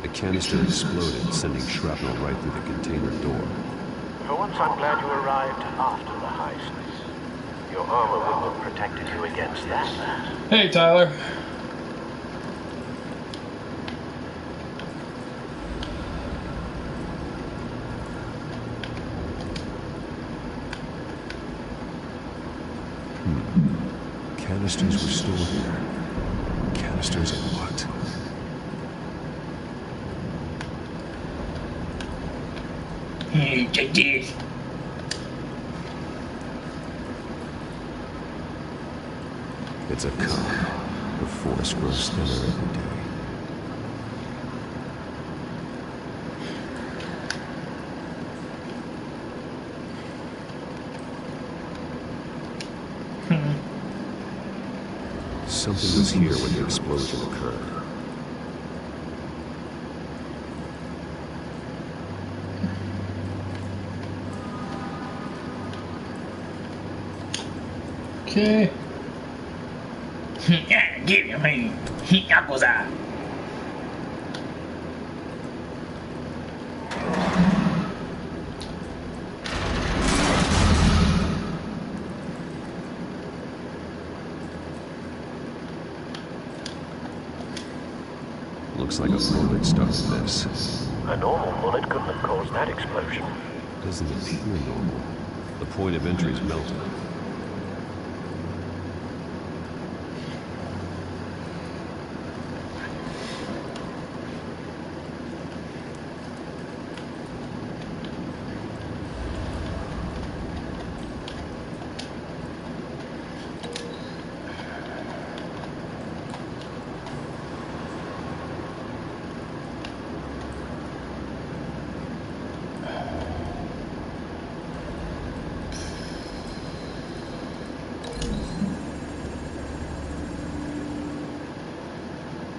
Speaker 7: The canister exploded, sending shrapnel right through the container door.
Speaker 2: For once, I'm glad you arrived after the heist. Your armor wouldn't have protected you against that.
Speaker 1: Hey, Tyler.
Speaker 7: canisters were stored here. Canisters of what?
Speaker 1: Take this.
Speaker 7: It's a con. The force grows thinner every day. Something was here when the explosion occurred.
Speaker 1: Okay. Give me Yakuza.
Speaker 7: Looks like a bullet started this.
Speaker 20: A normal bullet couldn't have caused that explosion.
Speaker 7: Doesn't appear normal. The point of entry's melted.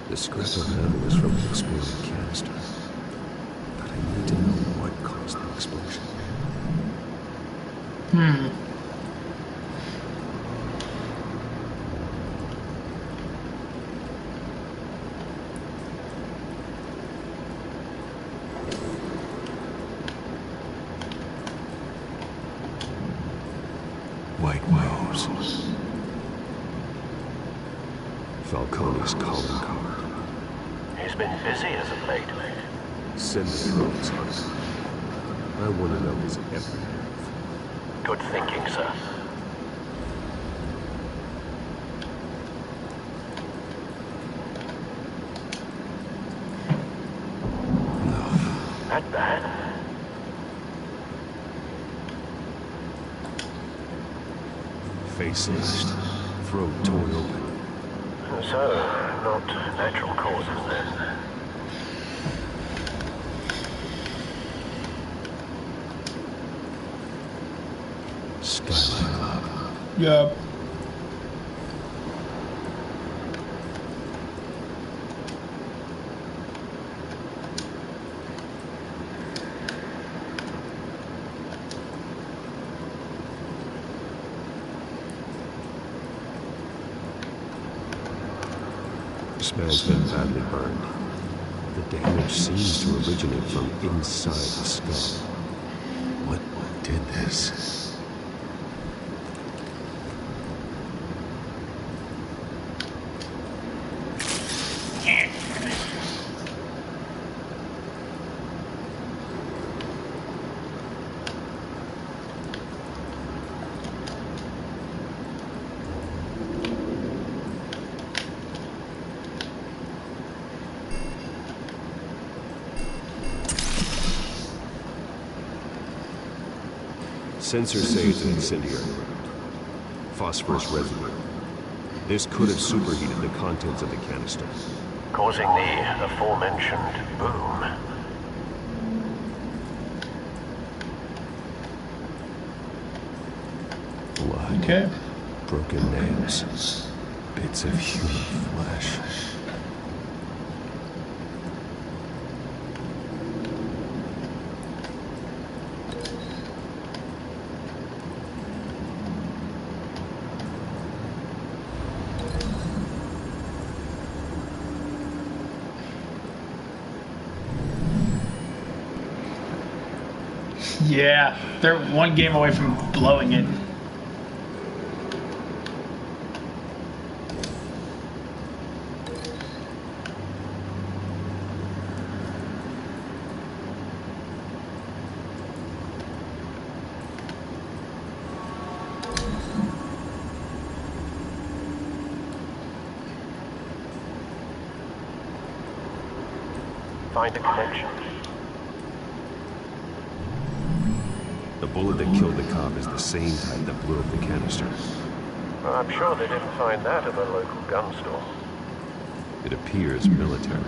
Speaker 7: The scrap of metal is from an exploded canister. But I need to know what caused the explosion. White Rose. Falcone's calling card.
Speaker 20: He's been busy as of late.
Speaker 7: Send the drones, Hunter. I want to know his every move.
Speaker 20: Good thinking, sir.
Speaker 7: No.
Speaker 20: That bad?
Speaker 7: Face slashed. Throat torn open.
Speaker 20: So, not natural causes then.
Speaker 7: Skyline Club.
Speaker 1: Yep.
Speaker 7: This man's been badly burned. The damage seems to originate from inside the skull. What did this? Sensors say it's an incendiary. Phosphorus residue. This could have superheated the contents of the canister.
Speaker 20: Causing the aforementioned boom.
Speaker 7: Blood.
Speaker 1: Okay.
Speaker 7: Broken nails. Bits of human flesh.
Speaker 1: Yeah, they're one game away from blowing it.
Speaker 20: Find a connection.
Speaker 7: The bullet that killed the cop is the same type that blew up the canister.
Speaker 20: Well, I'm sure they didn't find that at the local gun store.
Speaker 7: It appears military.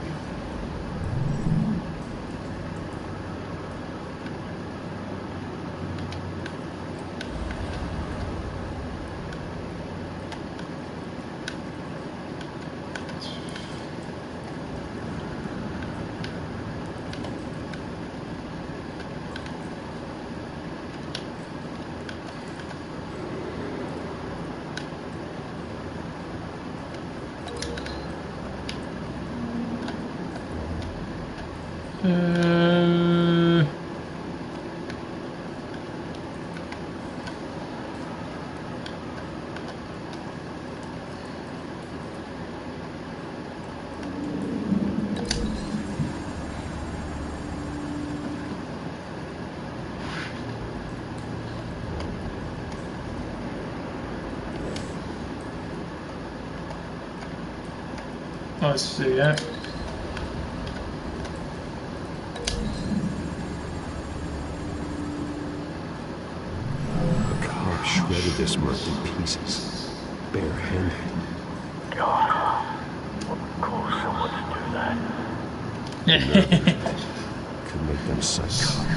Speaker 1: Let's see that.
Speaker 7: The cop shredded this merc in pieces, barehanded.
Speaker 20: God, what would cause someone to do that?
Speaker 7: The nerve of it could make them psychotic.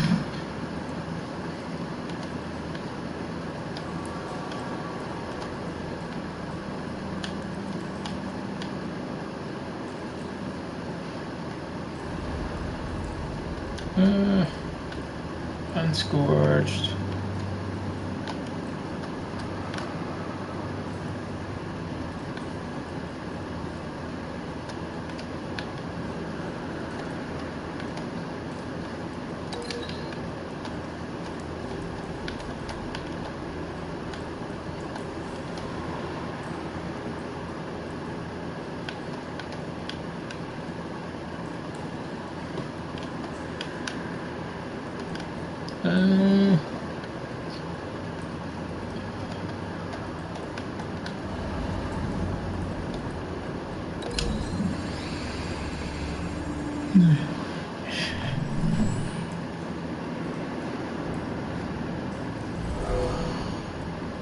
Speaker 1: Unscorched.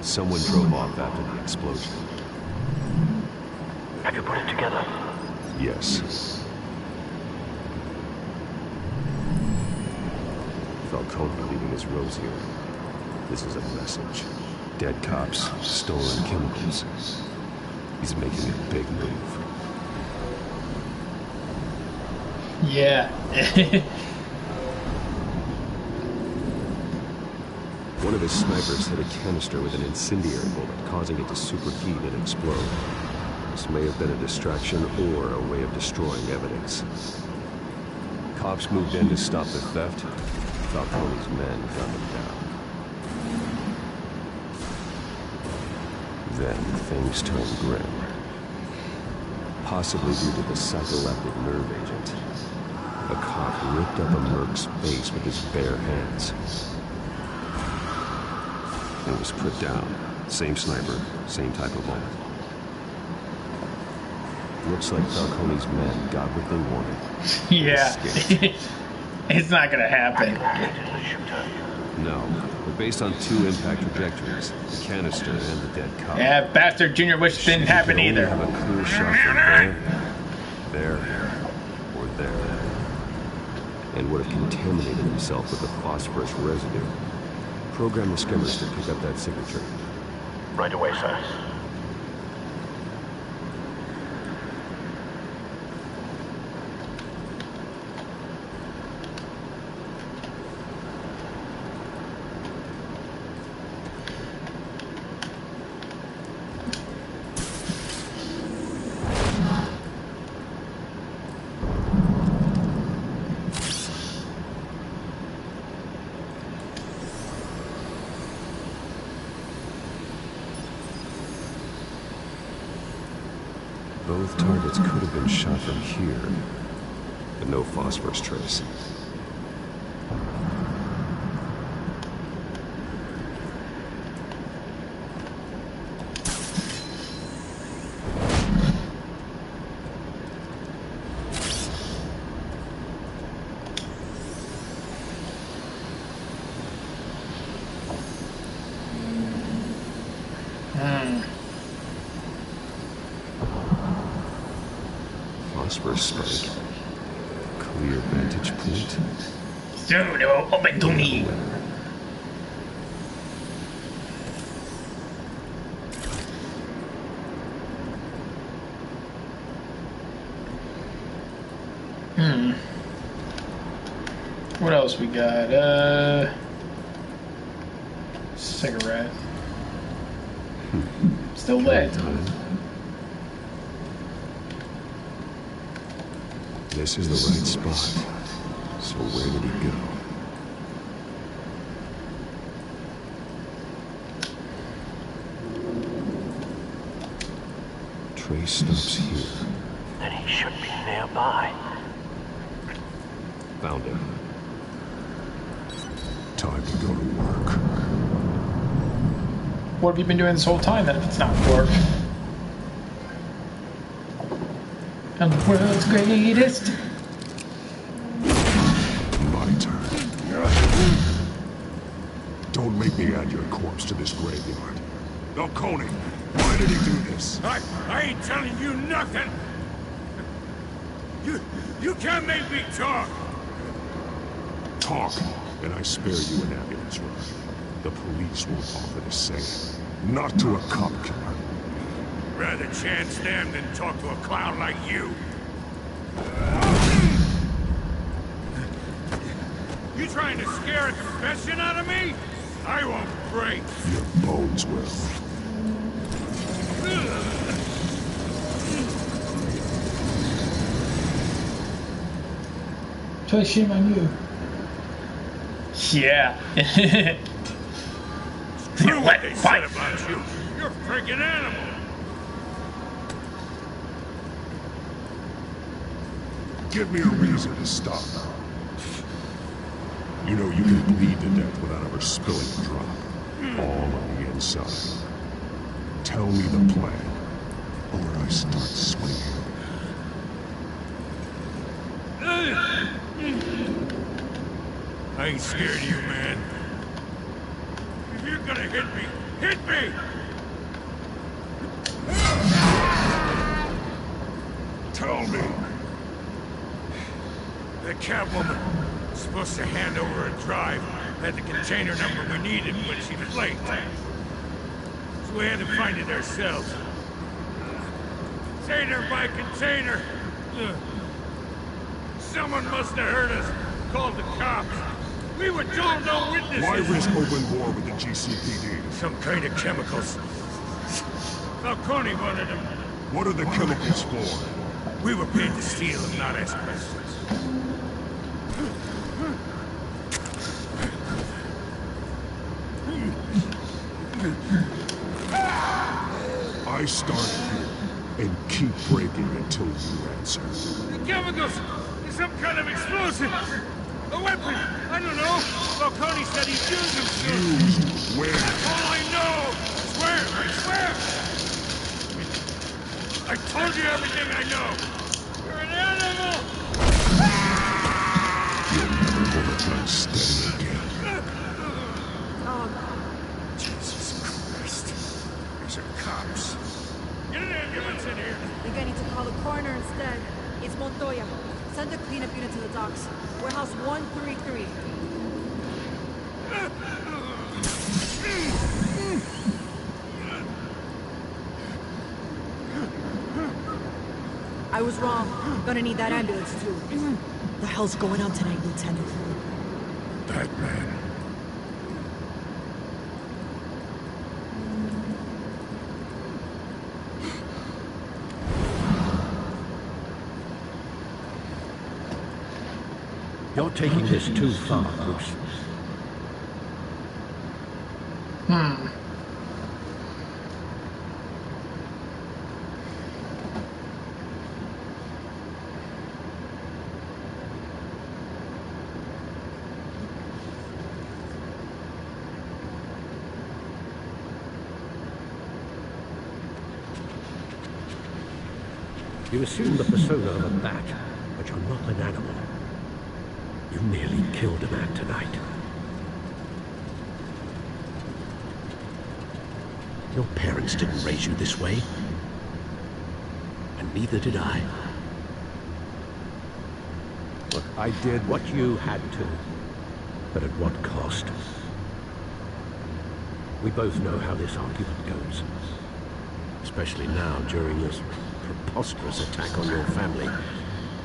Speaker 7: Someone drove off after the explosion.
Speaker 20: Have you put it together?
Speaker 7: Yes. Falcone leaving his rose here. This is a message. Dead cops, stolen chemicals. He's making a big move.
Speaker 1: Yeah.
Speaker 7: One of his snipers hit a canister with an incendiary bullet, causing it to superheat and explode. This may have been a distraction or a way of destroying evidence. Cops moved in to stop the theft. Falcone's men gunned them down. Then things turned grim. Possibly due to the psychoactive nerve agent. A cop ripped up a merc's face with his bare hands. It was put down. Same sniper, same type of bullet. Looks like Falcone's men got what they wanted.
Speaker 1: Yeah. It's not gonna happen.
Speaker 7: No, but based on two impact trajectories, the canister and the dead cop.
Speaker 1: Yeah, Bastard Jr. wish it didn't happen either.
Speaker 7: Have a clear shot from there, or there, and would have contaminated himself with the phosphorus residue. Program the skimmers to pick up that signature.
Speaker 20: Right away, sir.
Speaker 7: Both targets could have been shot from here, but no phosphorus trace. phosphorus spike. Clear vantage point.
Speaker 1: So, no, open to me. What else we got? Cigarette. Still lit.
Speaker 7: This is the right spot. So where did he go? Trace stops here.
Speaker 20: Then he should be nearby.
Speaker 7: Found him. Time to go to work.
Speaker 1: What have you been doing this whole time then if it's not work? I'm the world's greatest.
Speaker 21: My turn. Don't make me add your corpse to this graveyard. Falcone, why did he do this?
Speaker 13: I ain't telling you nothing. You can't make me talk.
Speaker 21: Talk, and I spare you an ambulance ride. The police won't offer the same. Not to a cop killer.
Speaker 13: Rather chance them than talk to a clown like you. You trying to scare a confession out of me? I won't break.
Speaker 21: Your bones will.
Speaker 1: Play shame on you. Yeah.
Speaker 13: True what they said about you. You're a freaking animal.
Speaker 21: Give me a reason to stop. You know you can bleed to death without ever spilling a drop. All on the inside. Tell me the plan, or I start swinging.
Speaker 13: I ain't scared of you, man. If you're gonna hit me, hit me!
Speaker 21: Tell me.
Speaker 13: The Catwoman was supposed to hand over a drive, had the container number we needed, but she was late. So we had to find it ourselves. Container by container. Someone must have heard us, called the cops. We were told no witnesses.
Speaker 21: Why risk open war with the GCPD?
Speaker 13: Some kind of chemicals. Falcone wanted them.
Speaker 21: What are the chemicals for?
Speaker 13: We were paid to steal them, not ask questions.
Speaker 21: I start here and keep breaking until you answer.
Speaker 13: The chemicals! Is some kind of explosive! A weapon! I don't know! Falcone said he'd use them soon!
Speaker 21: Used where?
Speaker 13: That's all I know! I swear! I told you everything I know! You're an animal!
Speaker 21: You'll never hold a gun steady again.
Speaker 13: Jesus Christ. These are cops. Get an ambulance in here!
Speaker 19: I think I need to call the coroner instead. It's Montoya. Send the cleanup unit to the docks. Warehouse 133. I was wrong. Gonna need that ambulance too.
Speaker 10: The hell's going on tonight, Lieutenant?
Speaker 21: Batman.
Speaker 5: You're taking this too far, Bruce. You assume the persona of a bat, but you're not an animal. You nearly killed a man tonight. Your parents didn't raise you this way. And neither did I. Look, I did what you had to, but at what cost? We both know how this argument goes. Especially now, during this preposterous attack on your family.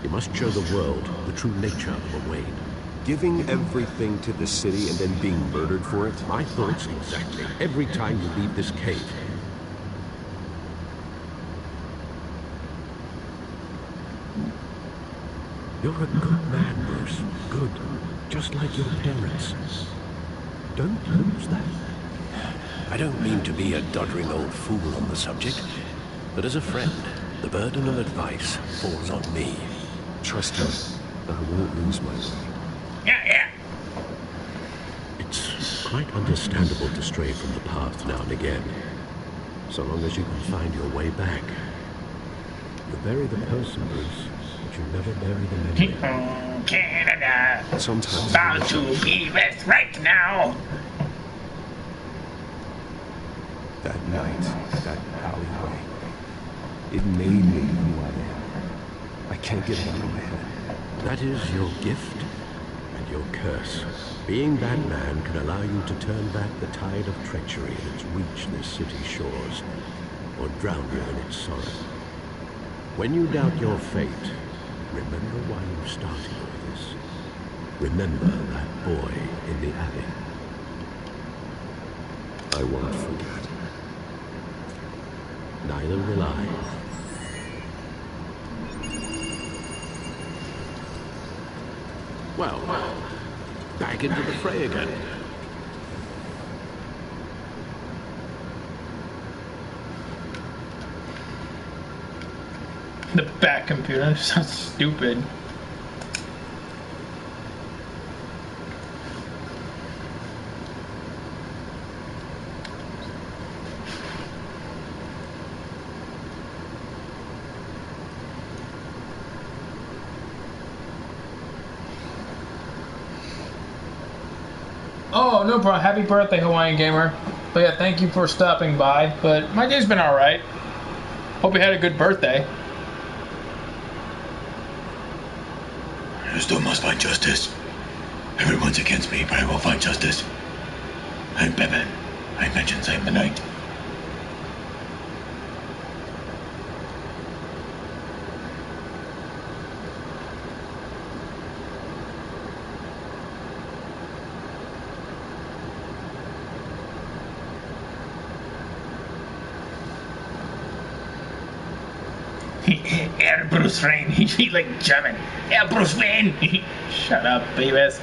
Speaker 5: You must show the world the true nature of a Wayne.
Speaker 7: Giving everything to the city and then being murdered for it?
Speaker 5: My thoughts exactly. Every time you leave this cave. You're a good man, Bruce. Good. Just like your parents. Don't lose that. I don't mean to be a doddering old fool on the subject, but as a friend, the burden of advice falls on me.
Speaker 7: Trust me, I won't lose my way.
Speaker 1: Yeah.
Speaker 5: It's quite understandable to stray from the path now and again, so long as you can find your way back. You bury the person, Bruce, but you never bury the memory.
Speaker 1: Canada.
Speaker 7: Sometimes
Speaker 1: about to be rest right now.
Speaker 7: That night, that alleyway, it made me who I am. I can't get it out of my head.
Speaker 5: That is your gift and your curse. Being that man can allow you to turn back the tide of treachery that's reached this city's shores, or drown you in its sorrow. When you doubt your fate, remember why you started all this. Remember that boy in the alley.
Speaker 7: I won't forget.
Speaker 5: Neither will I. Well, back into the fray again.
Speaker 1: The back computer sounds stupid. Oh, no problem. Happy birthday, Hawaiian Gamer. But yeah, thank you for stopping by. But my day's been alright. Hope you had a good birthday.
Speaker 8: I still must find justice. Everyone's against me, but I will find justice. I'm Batman. I vengeance, I am the night.
Speaker 1: Yeah, Bruce Wayne. He's like German. Yeah, Bruce Wayne. Shut up, babies.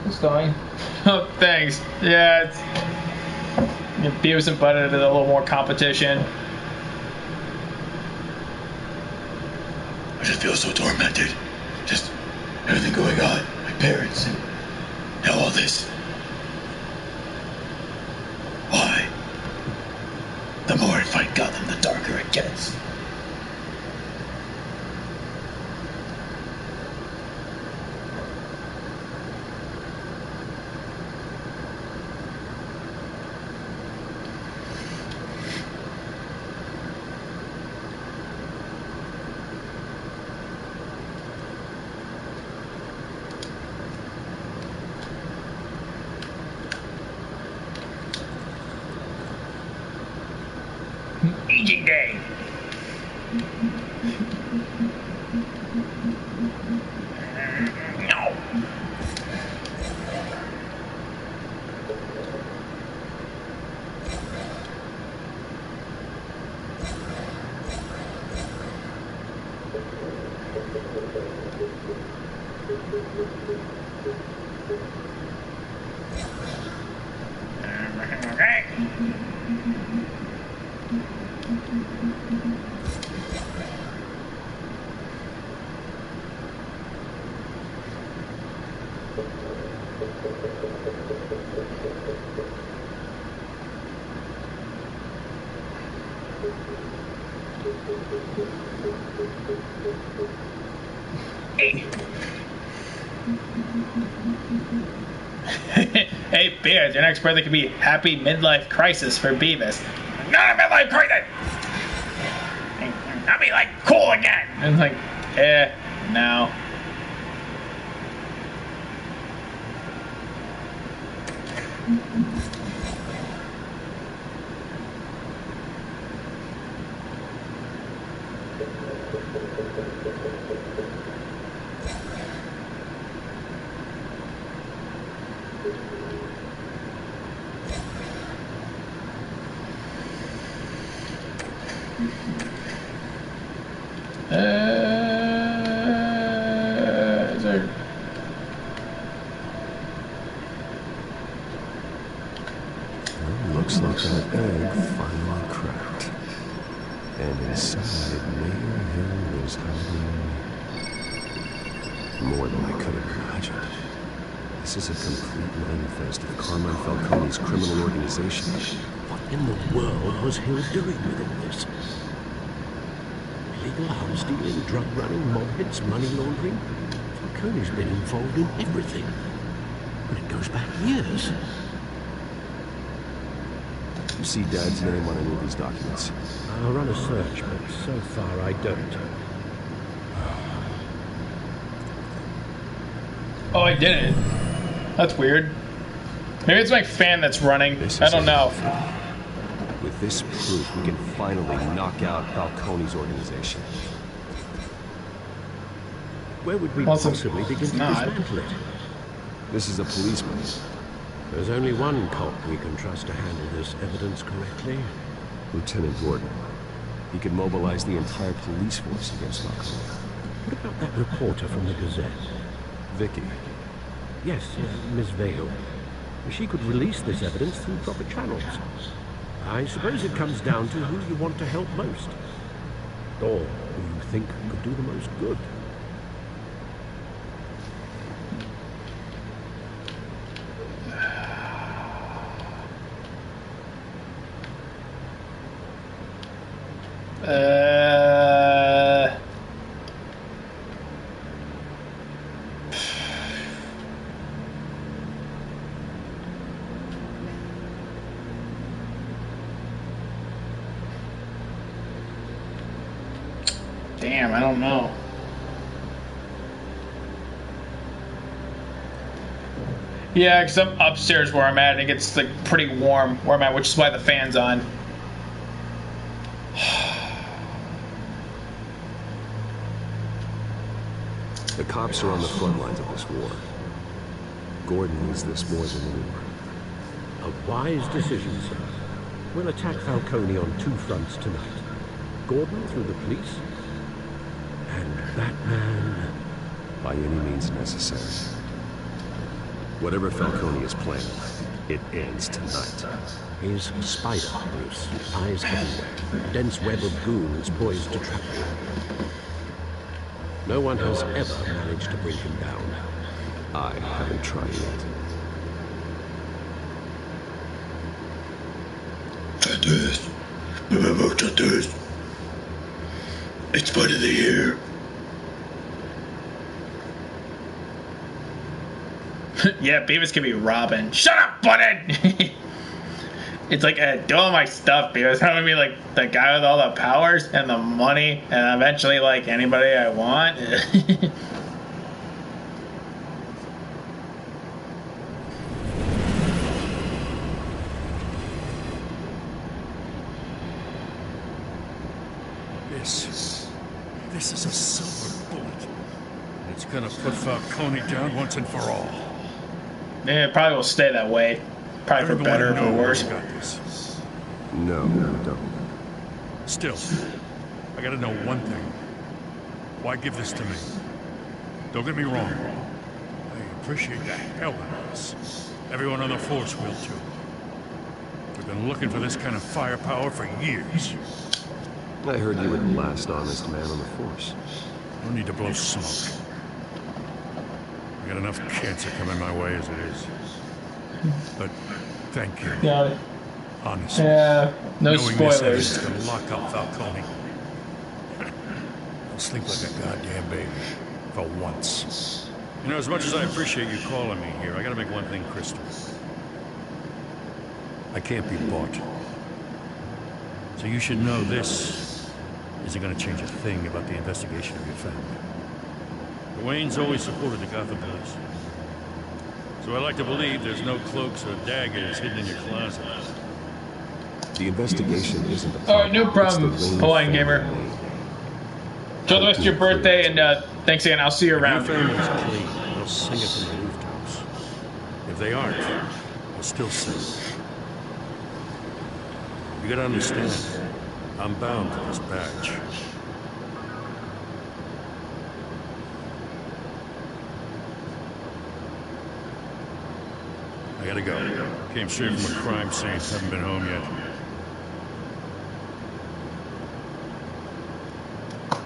Speaker 1: It's going. Oh, thanks. Yeah, it's Beavis and Butthead did a little more competition.
Speaker 8: I just feel so tormented. Just everything going on. My parents and now all this. Why? The more I fight Gotham, the darker it gets.
Speaker 1: Aging Day. No. Okay. Hey. Hey, Beers, your next birthday could be happy midlife crisis for Beavis. Not a midlife crisis! I'll be like cool again! And like, no. Is there...
Speaker 7: Well, looks like that egg finally cracked. And inside, Mayor Hill is hiding more than I could have imagined. This is a complete manifest of Carmine Falcone's criminal organization.
Speaker 5: What in the world was Hill doing with all this? Illegal arms dealing, drug running, mob hits, money laundering. Falcone's been involved in everything. And it goes back years.
Speaker 7: You see Dad's name on any of these documents?
Speaker 5: I'll run a search, but so far I don't.
Speaker 1: Oh, I didn't. That's weird. Maybe it's my fan that's running. I don't know.
Speaker 7: With this proof, we can finally knock out Falcone's organization.
Speaker 5: Where would we possibly begin to dismantle it?
Speaker 7: This is a policeman.
Speaker 5: There's only one cop we can trust to handle this evidence correctly.
Speaker 7: Lieutenant Gordon. He could mobilize the entire police force against Falcone.
Speaker 5: What about that reporter from the Gazette?
Speaker 7: Vicky.
Speaker 5: Yes, Miss Vale. She could release this evidence through proper channels. I suppose it comes down to who you want to help most. Or who you think could do the most good.
Speaker 1: Damn, I don't know. Yeah, because I'm upstairs where I'm at, and it gets like pretty warm where I'm at, which is why the fan's on.
Speaker 7: The cops are on the front lines of this war. Gordon needs this more than anyone.
Speaker 5: A wise decision, sir. We'll attack Falcone on two fronts tonight. Gordon through the police, and Batman
Speaker 7: by any means necessary. Whatever Falcone is planning, it ends tonight.
Speaker 5: He's a spider, Bruce. Eyes everywhere. A dense web of goons poised to trap him. No one has ever managed to bring him down.
Speaker 7: I haven't tried yet.
Speaker 8: Justice. Remember justice. It's fight of the year.
Speaker 1: Yeah, Beavis can be Robin. Shut up, button! It's like, do all my stuff, Beavis. I'm gonna be like the guy with all the powers and the money, and eventually like anybody I want.
Speaker 11: This is a silver bullet. It's gonna put Falcone down once and for all.
Speaker 1: Yeah, it probably will stay that way. Probably for better or for worse.
Speaker 11: Got this.
Speaker 7: No, we don't.
Speaker 11: Still, I gotta know one thing. Why give this to me? Don't get me wrong. I appreciate the hell out of this. Everyone on the force will too. We've been looking for this kind of firepower for years.
Speaker 7: I heard you were the last honest man on the force.
Speaker 11: No need to blow smoke. I got enough cancer coming my way as it is. But thank you.
Speaker 1: Got it.
Speaker 11: Honestly.
Speaker 1: Yeah, no
Speaker 11: knowing
Speaker 1: spoilers.
Speaker 11: This to lock up Falcone. I'll sleep like a goddamn baby. For once. You know, as much as I appreciate you calling me here, I gotta make one thing crystal. I can't be bought. So you should know this isn't gonna change a thing about the investigation of your family. The Waynes always supported the Gotham Police. So I like to believe there's no cloaks or daggers hidden in your closet.
Speaker 7: The investigation isn't a problem.
Speaker 1: Alright, no problem, Hawaiian Gamer. Enjoy the rest of your birthday, and thanks again. I'll see you around.
Speaker 11: If your family's clean, they'll sing it from the rooftops. If they aren't, they'll still sing. You gotta understand, I'm bound to this badge. I gotta go. Came straight from a crime scene. Haven't been home yet.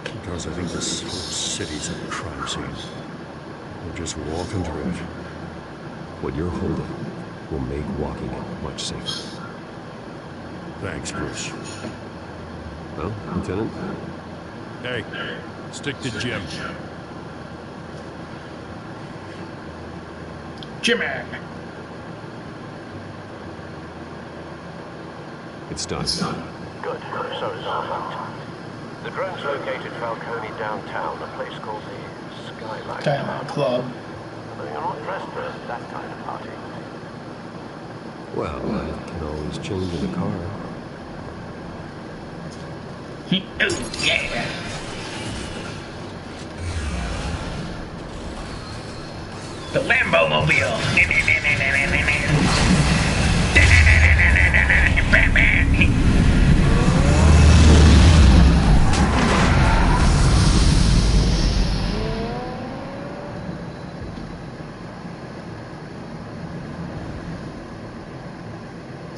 Speaker 11: Because I think this whole city's a crime scene. We're just walking through it.
Speaker 7: What you're holding will make walking it much safer.
Speaker 11: Thanks, Bruce.
Speaker 7: Well, Lieutenant?
Speaker 11: Hey, stick to Jim.
Speaker 1: Jimmy!
Speaker 7: It's done.
Speaker 20: Good. So is our vote. The drone's located Falcone downtown, a place called the Skyline.
Speaker 1: Diamond Club.
Speaker 20: You're not dressed for that kind of party.
Speaker 7: Well, I can always change in the car.
Speaker 1: Oh, yeah! The Lambo-mobile!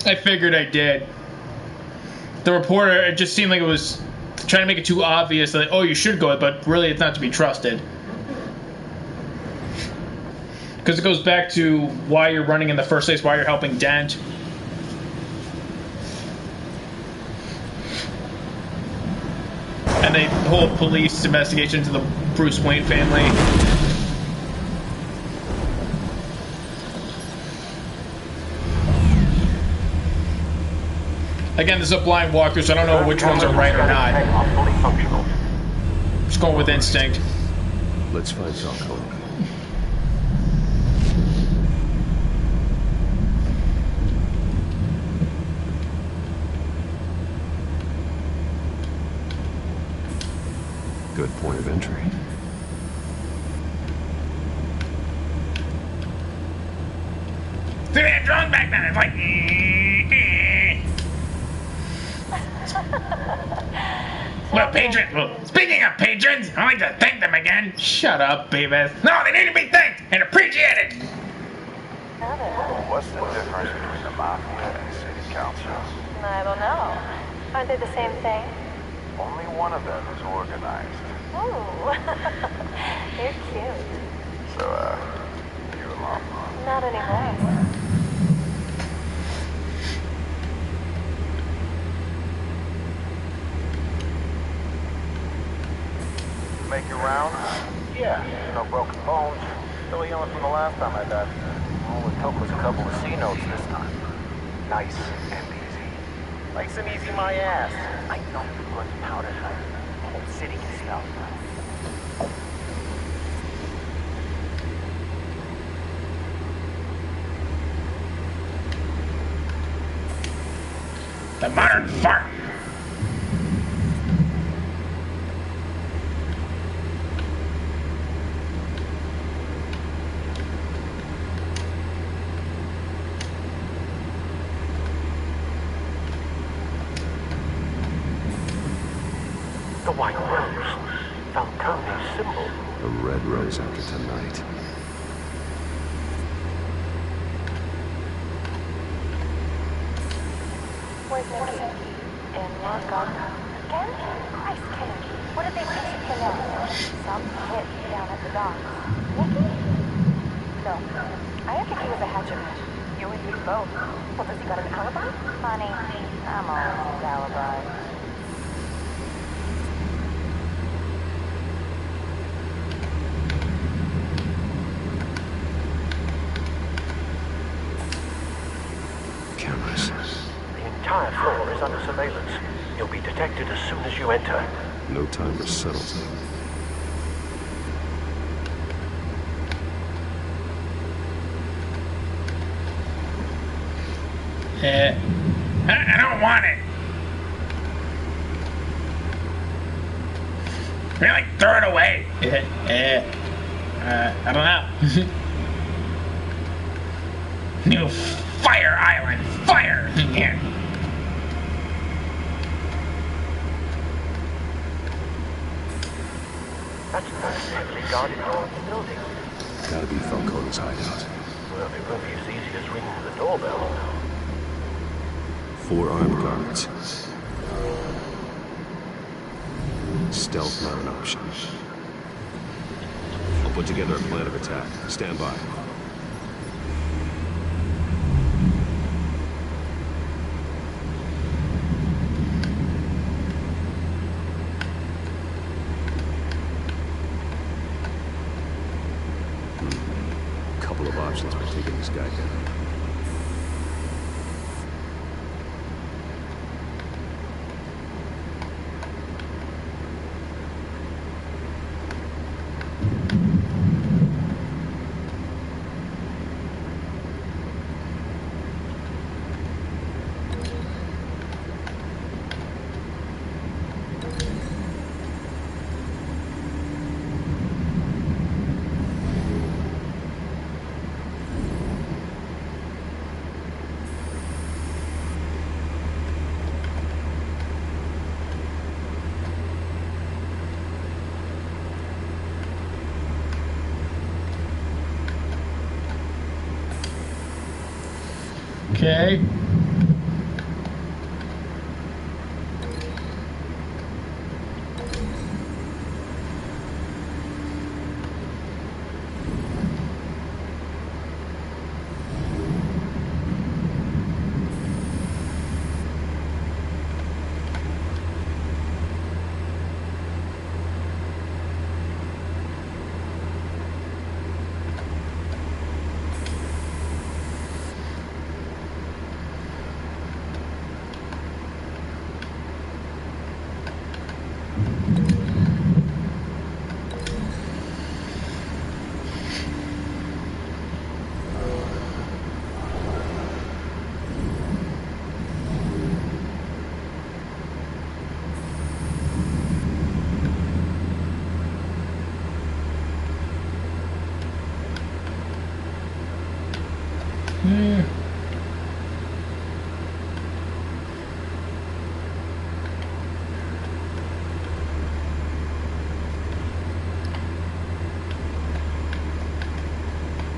Speaker 1: I figured I did. The reporter, it just seemed like it was trying to make it too obvious that, oh, you should go, but really it's not to be trusted. Because it goes back to why you're running in the first place, why you're helping Dent. And the whole police investigation into the Bruce Wayne family. Again, this is a blind walkthrough, so I don't know which ones are right or not. Just going with instinct.
Speaker 7: Let's find Falcone. Good point of entry.
Speaker 1: See that drone back then? It's like. Well, patrons. Well, speaking of patrons, I'd like to thank them again. Shut up, Beavis. No, they need to be thanked and appreciated.
Speaker 14: What's the difference between the Mafia and City Council?
Speaker 19: I don't know. Aren't they the same thing?
Speaker 14: Only one of them is organized.
Speaker 19: Ooh. You're cute.
Speaker 14: So, you along?
Speaker 19: Not anymore.
Speaker 14: Make your rounds? Yeah. No broken bones. Still healing from the last time I died. All it took was a couple of C notes this time. Nice and easy. Nice and easy, my ass. I know you put powder. The whole city can smell.
Speaker 1: The modern fart.
Speaker 20: The white rose. Falcone's symbol.
Speaker 7: A red rose after tonight.
Speaker 19: Where's Nikki? In lockup. Again? Christ, Kennedy. What did they teach you to know? Some hit down at the docks. Nikki? No. I don't think he was a hatchet. You and me both. Well, does he got an alibi? Honey, I'm always his alibi.
Speaker 20: entire floor is under surveillance. You'll be detected as soon as you enter.
Speaker 7: No time for settle time.
Speaker 1: I don't want it. Really? Throw it away. I don't know. New Fire Island. Fire. Yeah.
Speaker 20: That's the most heavily guarded door in the building.
Speaker 7: Gotta be Falcone's hideout.
Speaker 20: Well, it won't be as easy as ringing the doorbell.
Speaker 7: 4 armed guards. Stealth not an option. I'll put together a plan of attack. Stand by. Couple of options for taking this guy down.
Speaker 1: Okay.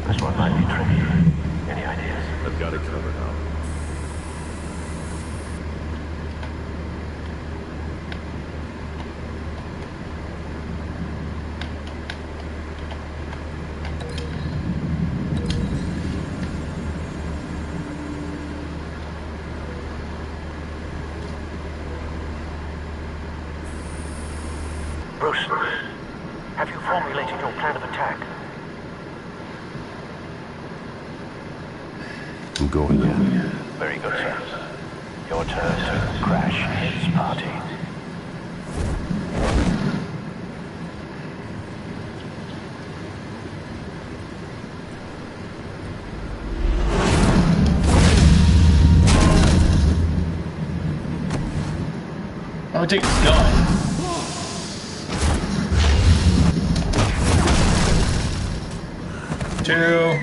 Speaker 20: This one might be tricky. Any ideas?
Speaker 7: I've got it covered, Al.
Speaker 20: Bruce, have you formulated your plan of attack?
Speaker 7: I'm going in.
Speaker 20: Very good, sir. Your turn to crash his party.
Speaker 1: I'm gonna take his gun. Two.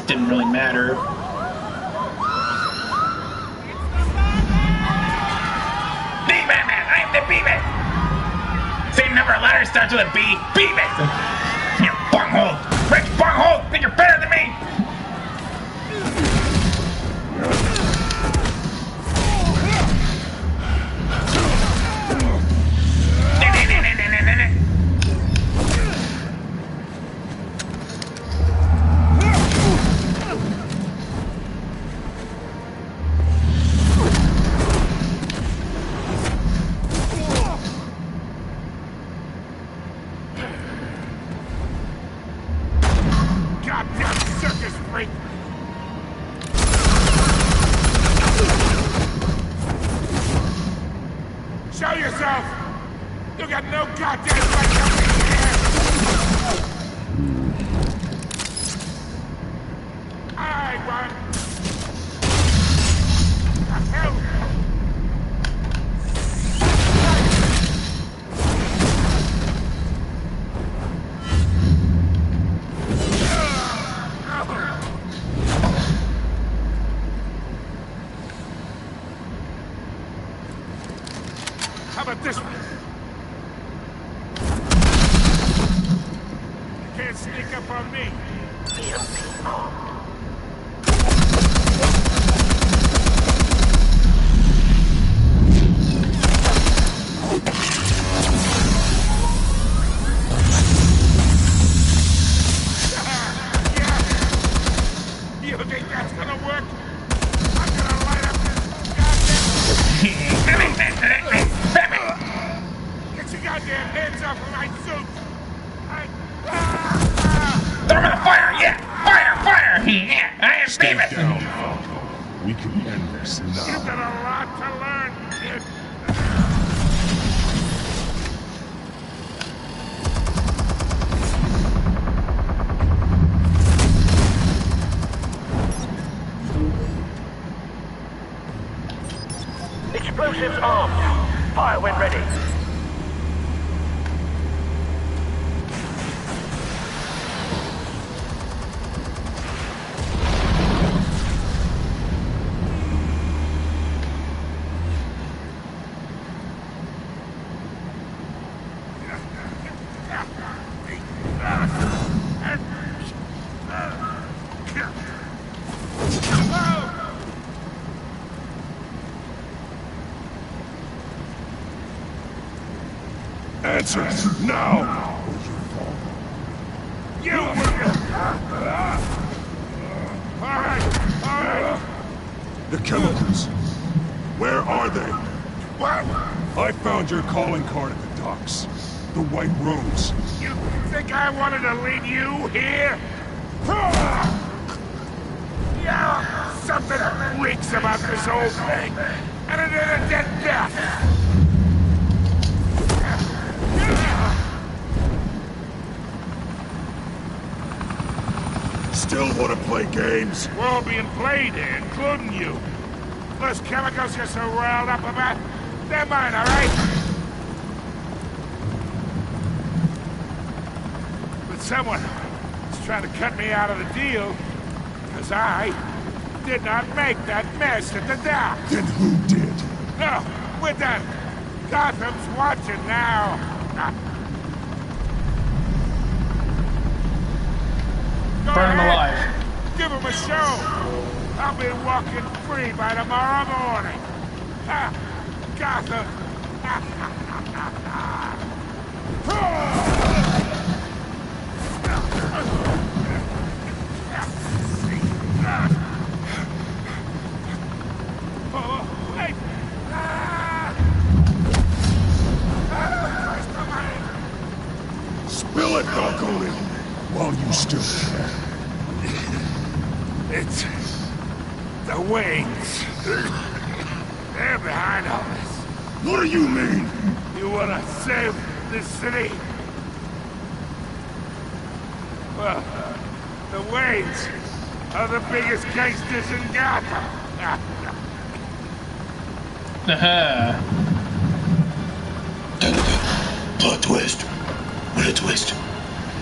Speaker 1: Didn't really matter. B-Man! I'm the B-Man! Same number of letters starts with a B. B-Man! You bunghole! Rich bunghole! Think you're better than me!
Speaker 13: circus freak! Show yourself! You got no goddamn right to be here! I want... The hell? How about this one? You can't sneak up on me. You think that's gonna work? I'm gonna light up this goddamn... Get your goddamn hands off of my suit!
Speaker 1: Throw him in the fire! Yeah! Fire! Fire! Yeah! I am
Speaker 21: Stay
Speaker 1: Beeman!
Speaker 21: down, Falco. We can end this
Speaker 13: You've got
Speaker 21: now.
Speaker 13: a lot to learn, kid.
Speaker 20: Explosives armed. Fire when ready.
Speaker 21: Answer now!
Speaker 13: You Alright!
Speaker 21: The chemicals. Where are they?
Speaker 13: What?
Speaker 21: I found your calling card at the docks. The White Rose.
Speaker 13: You think I wanted to lead you here? Yeah, something reeks about this whole thing. And it is a dead death.
Speaker 21: Still want to play games?
Speaker 13: We're all being played here, including you. Those chemicals you're so riled up about, they're mine, all right? But someone is trying to cut me out of the deal, because I did not make that mess at the dock.
Speaker 21: Then who did?
Speaker 13: No, we're done. Gotham's watching now.
Speaker 1: Burn him alive.
Speaker 13: Give him a show. I'll be walking free by tomorrow morning. Ha! Gotham.
Speaker 21: Spill it, Falcone, while you still can.
Speaker 13: It's the Waynes. They're behind all this.
Speaker 21: What do you mean?
Speaker 13: You want to save this city? Well, the Waynes are the biggest gangsters in Gotham.
Speaker 8: Plot twist. What a twist.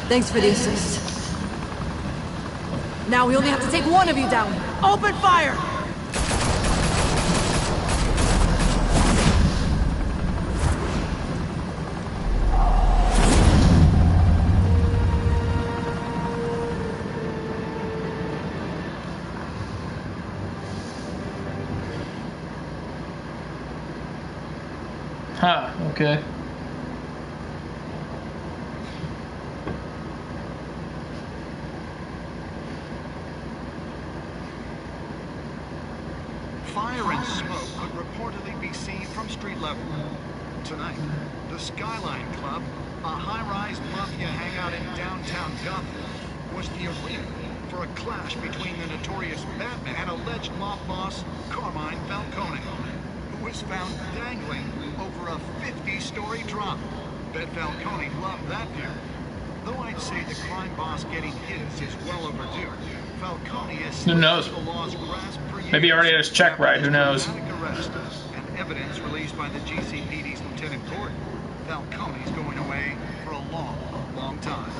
Speaker 18: Thanks for the assist. Now we only have to take one of you down. Open fire!
Speaker 1: Huh, okay.
Speaker 14: Fire and smoke could reportedly be seen from street level. Tonight, the Skyline Club, a high-rise mafia hangout in downtown Gotham, was the arena for a clash between the notorious Batman and alleged mob boss Carmine Falcone, who was found dangling over a 50-story drop. Bet Falcone loved that view. Though I'd say the crime boss getting his is well overdue. Falcone has
Speaker 1: Who knows?
Speaker 14: the law's grasp for years.
Speaker 1: Maybe he already had his check right. Who knows?
Speaker 14: Arrest and evidence released by the GCPD's Lieutenant Gordon. Falcone's going away for a long, long time.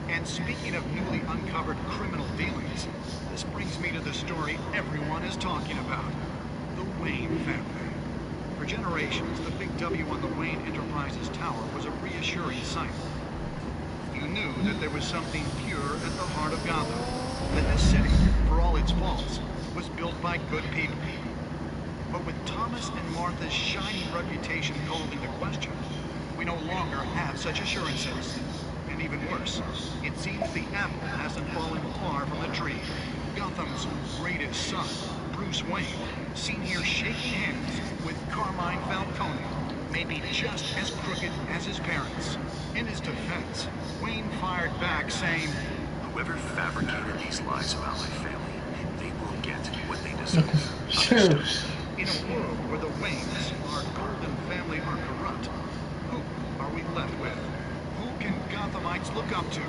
Speaker 14: And speaking of newly uncovered criminal dealings, this brings me to the story everyone is talking about. The Wayne family. For generations, the big W on the Wayne Enterprises tower was a reassuring sight. You knew that there was something pure at the heart of Gotham. That this city, for all its faults, was built by good people. But with Thomas and Martha's shining reputation called into question, we no longer have such assurances. And even worse, it seems the apple hasn't fallen far from the tree. Gotham's greatest son, Bruce Wayne, seen here shaking hands with Carmine Falcone, may be just as crooked as his parents. In his defense, Wayne fired back saying,
Speaker 2: "Whoever fabricated these lies about my family, they will get what they deserve."
Speaker 14: In a world where the Waynes, our golden family, are corrupt, who are we left with? Who can Gothamites look up to?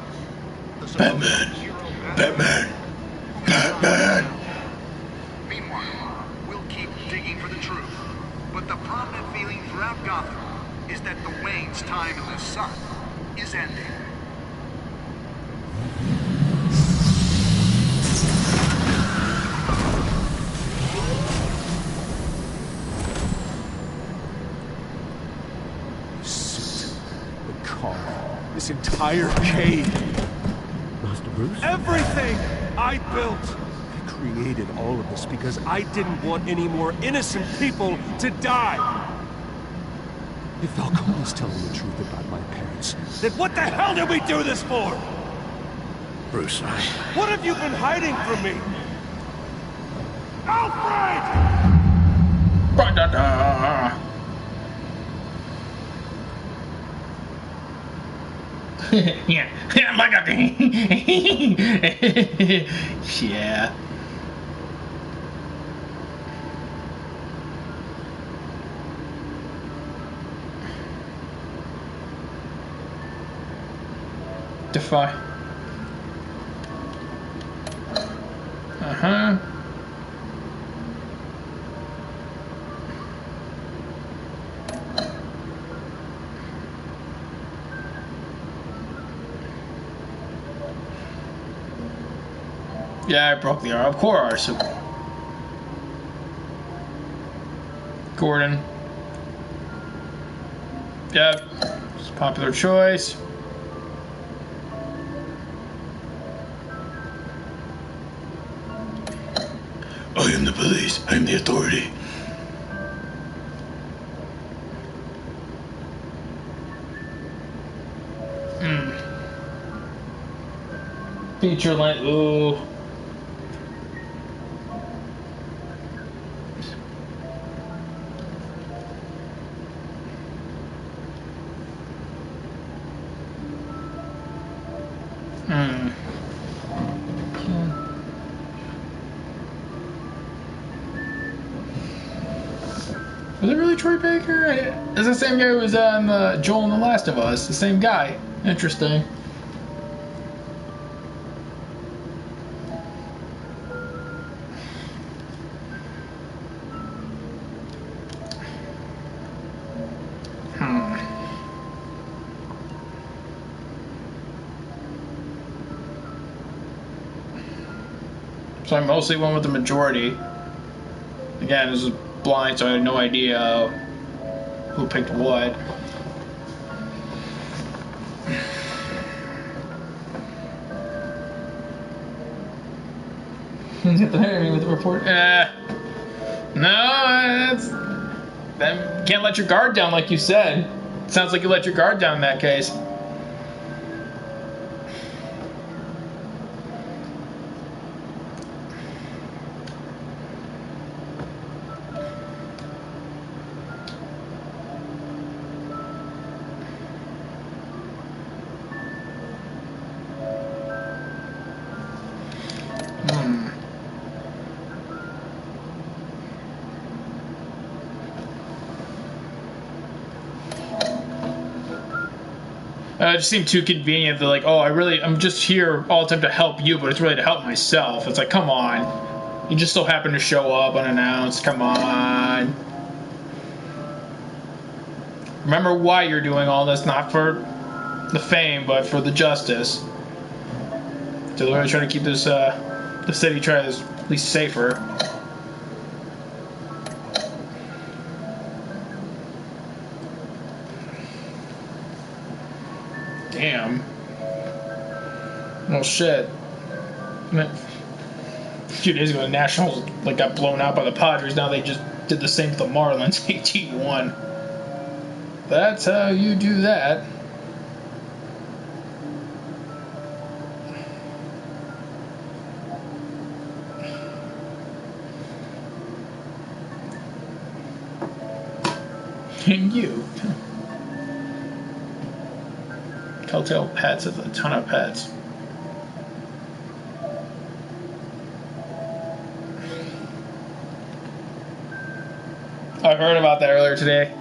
Speaker 14: The
Speaker 8: Batman.
Speaker 14: Hero
Speaker 8: Batman. Batman.
Speaker 14: Meanwhile, we'll keep digging for the truth. But the prominent feeling throughout Gotham is that the Wayne's time in the sun is ending.
Speaker 4: This entire cave.
Speaker 5: Master Bruce?
Speaker 4: Everything I built. I created all of this because I didn't want any more innocent people to die. If Falcone's telling the truth about my parents, then what the hell did we do this for?
Speaker 2: Bruce,
Speaker 4: What have you been hiding from me? Alfred!
Speaker 1: Ba-da-da. Yeah, I got the yeah. Defy. Uh-huh. Yeah, I broke the arm. Of course. Gordon. Yep. It's a popular choice.
Speaker 8: I am the police. I am the authority.
Speaker 1: Feature length. Ooh. Was it really Troy Baker? It's the same guy who was on Joel in The Last of Us. The same guy. Interesting. So I mostly went with the majority. Again, this is blind, so I had no idea who picked what. With the report. No, then can't let your guard down, like you said. Sounds like you let your guard down in that case. It just seemed too convenient. They're like, oh, I'm just here all the time to help you, but it's really to help myself. It's like, come on. You just so happen to show up unannounced. Come on. Remember why you're doing all this, not for the fame, but for the justice. So they're really trying to keep this, the city at least safer. Damn. Well, shit. A few days ago, the Nationals got blown out by the Padres. Now they just did the same with the Marlins, 18-1. That's how you do that. And you. Telltale Pets has a ton of pets. I heard about that earlier today.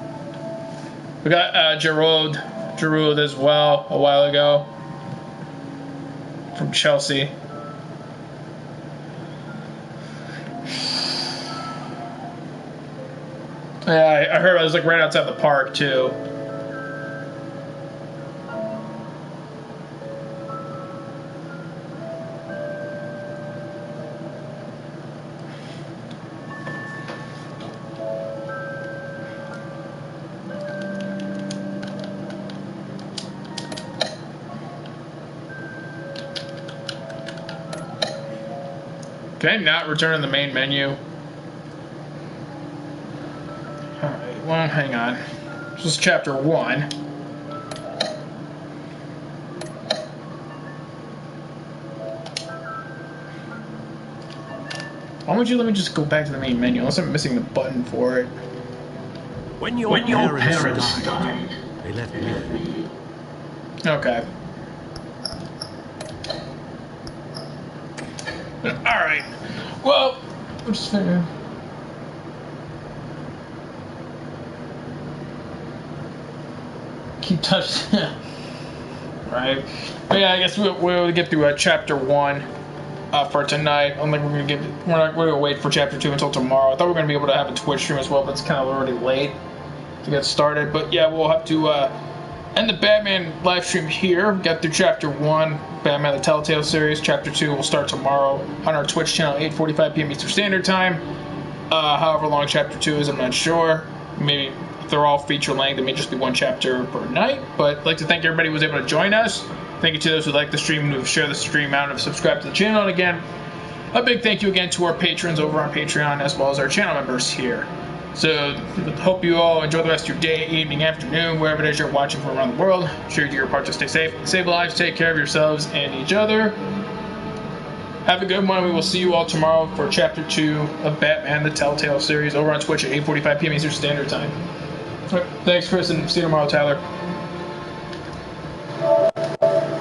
Speaker 1: We got Giroud as well a while ago from Chelsea. Yeah, I heard I was right outside the park too. Can I not return to the main menu? Alright, well, hang on. This is chapter 1. Why would you let me just go back to the main menu unless I'm missing the button for it?
Speaker 5: When your parents died, they left me.
Speaker 1: Okay. Alright. Well, I'm just figuring. Keep touching. Right. But yeah, I guess we'll get through chapter 1 for tonight. I don't think we're gonna wait for chapter 2 until tomorrow. I thought we were gonna be able to have a Twitch stream as well, but it's kind of already late to get started. But yeah, we'll have to end the Batman live stream here. We got through chapter 1, Batman the Telltale series. Chapter 2 will start tomorrow on our Twitch channel, 8:45 p.m. Eastern Standard Time. However long chapter 2 is, I'm not sure. Maybe if they're all feature length, it may just be one chapter per night. But I'd like to thank everybody who was able to join us. Thank you to those who like the stream and who share the stream out and have subscribed to the channel. And again, a big thank you again to our patrons over on Patreon as well as our channel members here. So, hope you all enjoy the rest of your day, evening, afternoon, wherever it is you're watching from around the world. Sure you do your part to stay safe, save lives, take care of yourselves and each other. Have a good one. We will see you all tomorrow for Chapter 2 of Batman the Telltale series over on Twitch at 8:45 p.m. Eastern Standard Time. All right, thanks, Chris, and see you tomorrow, Tyler.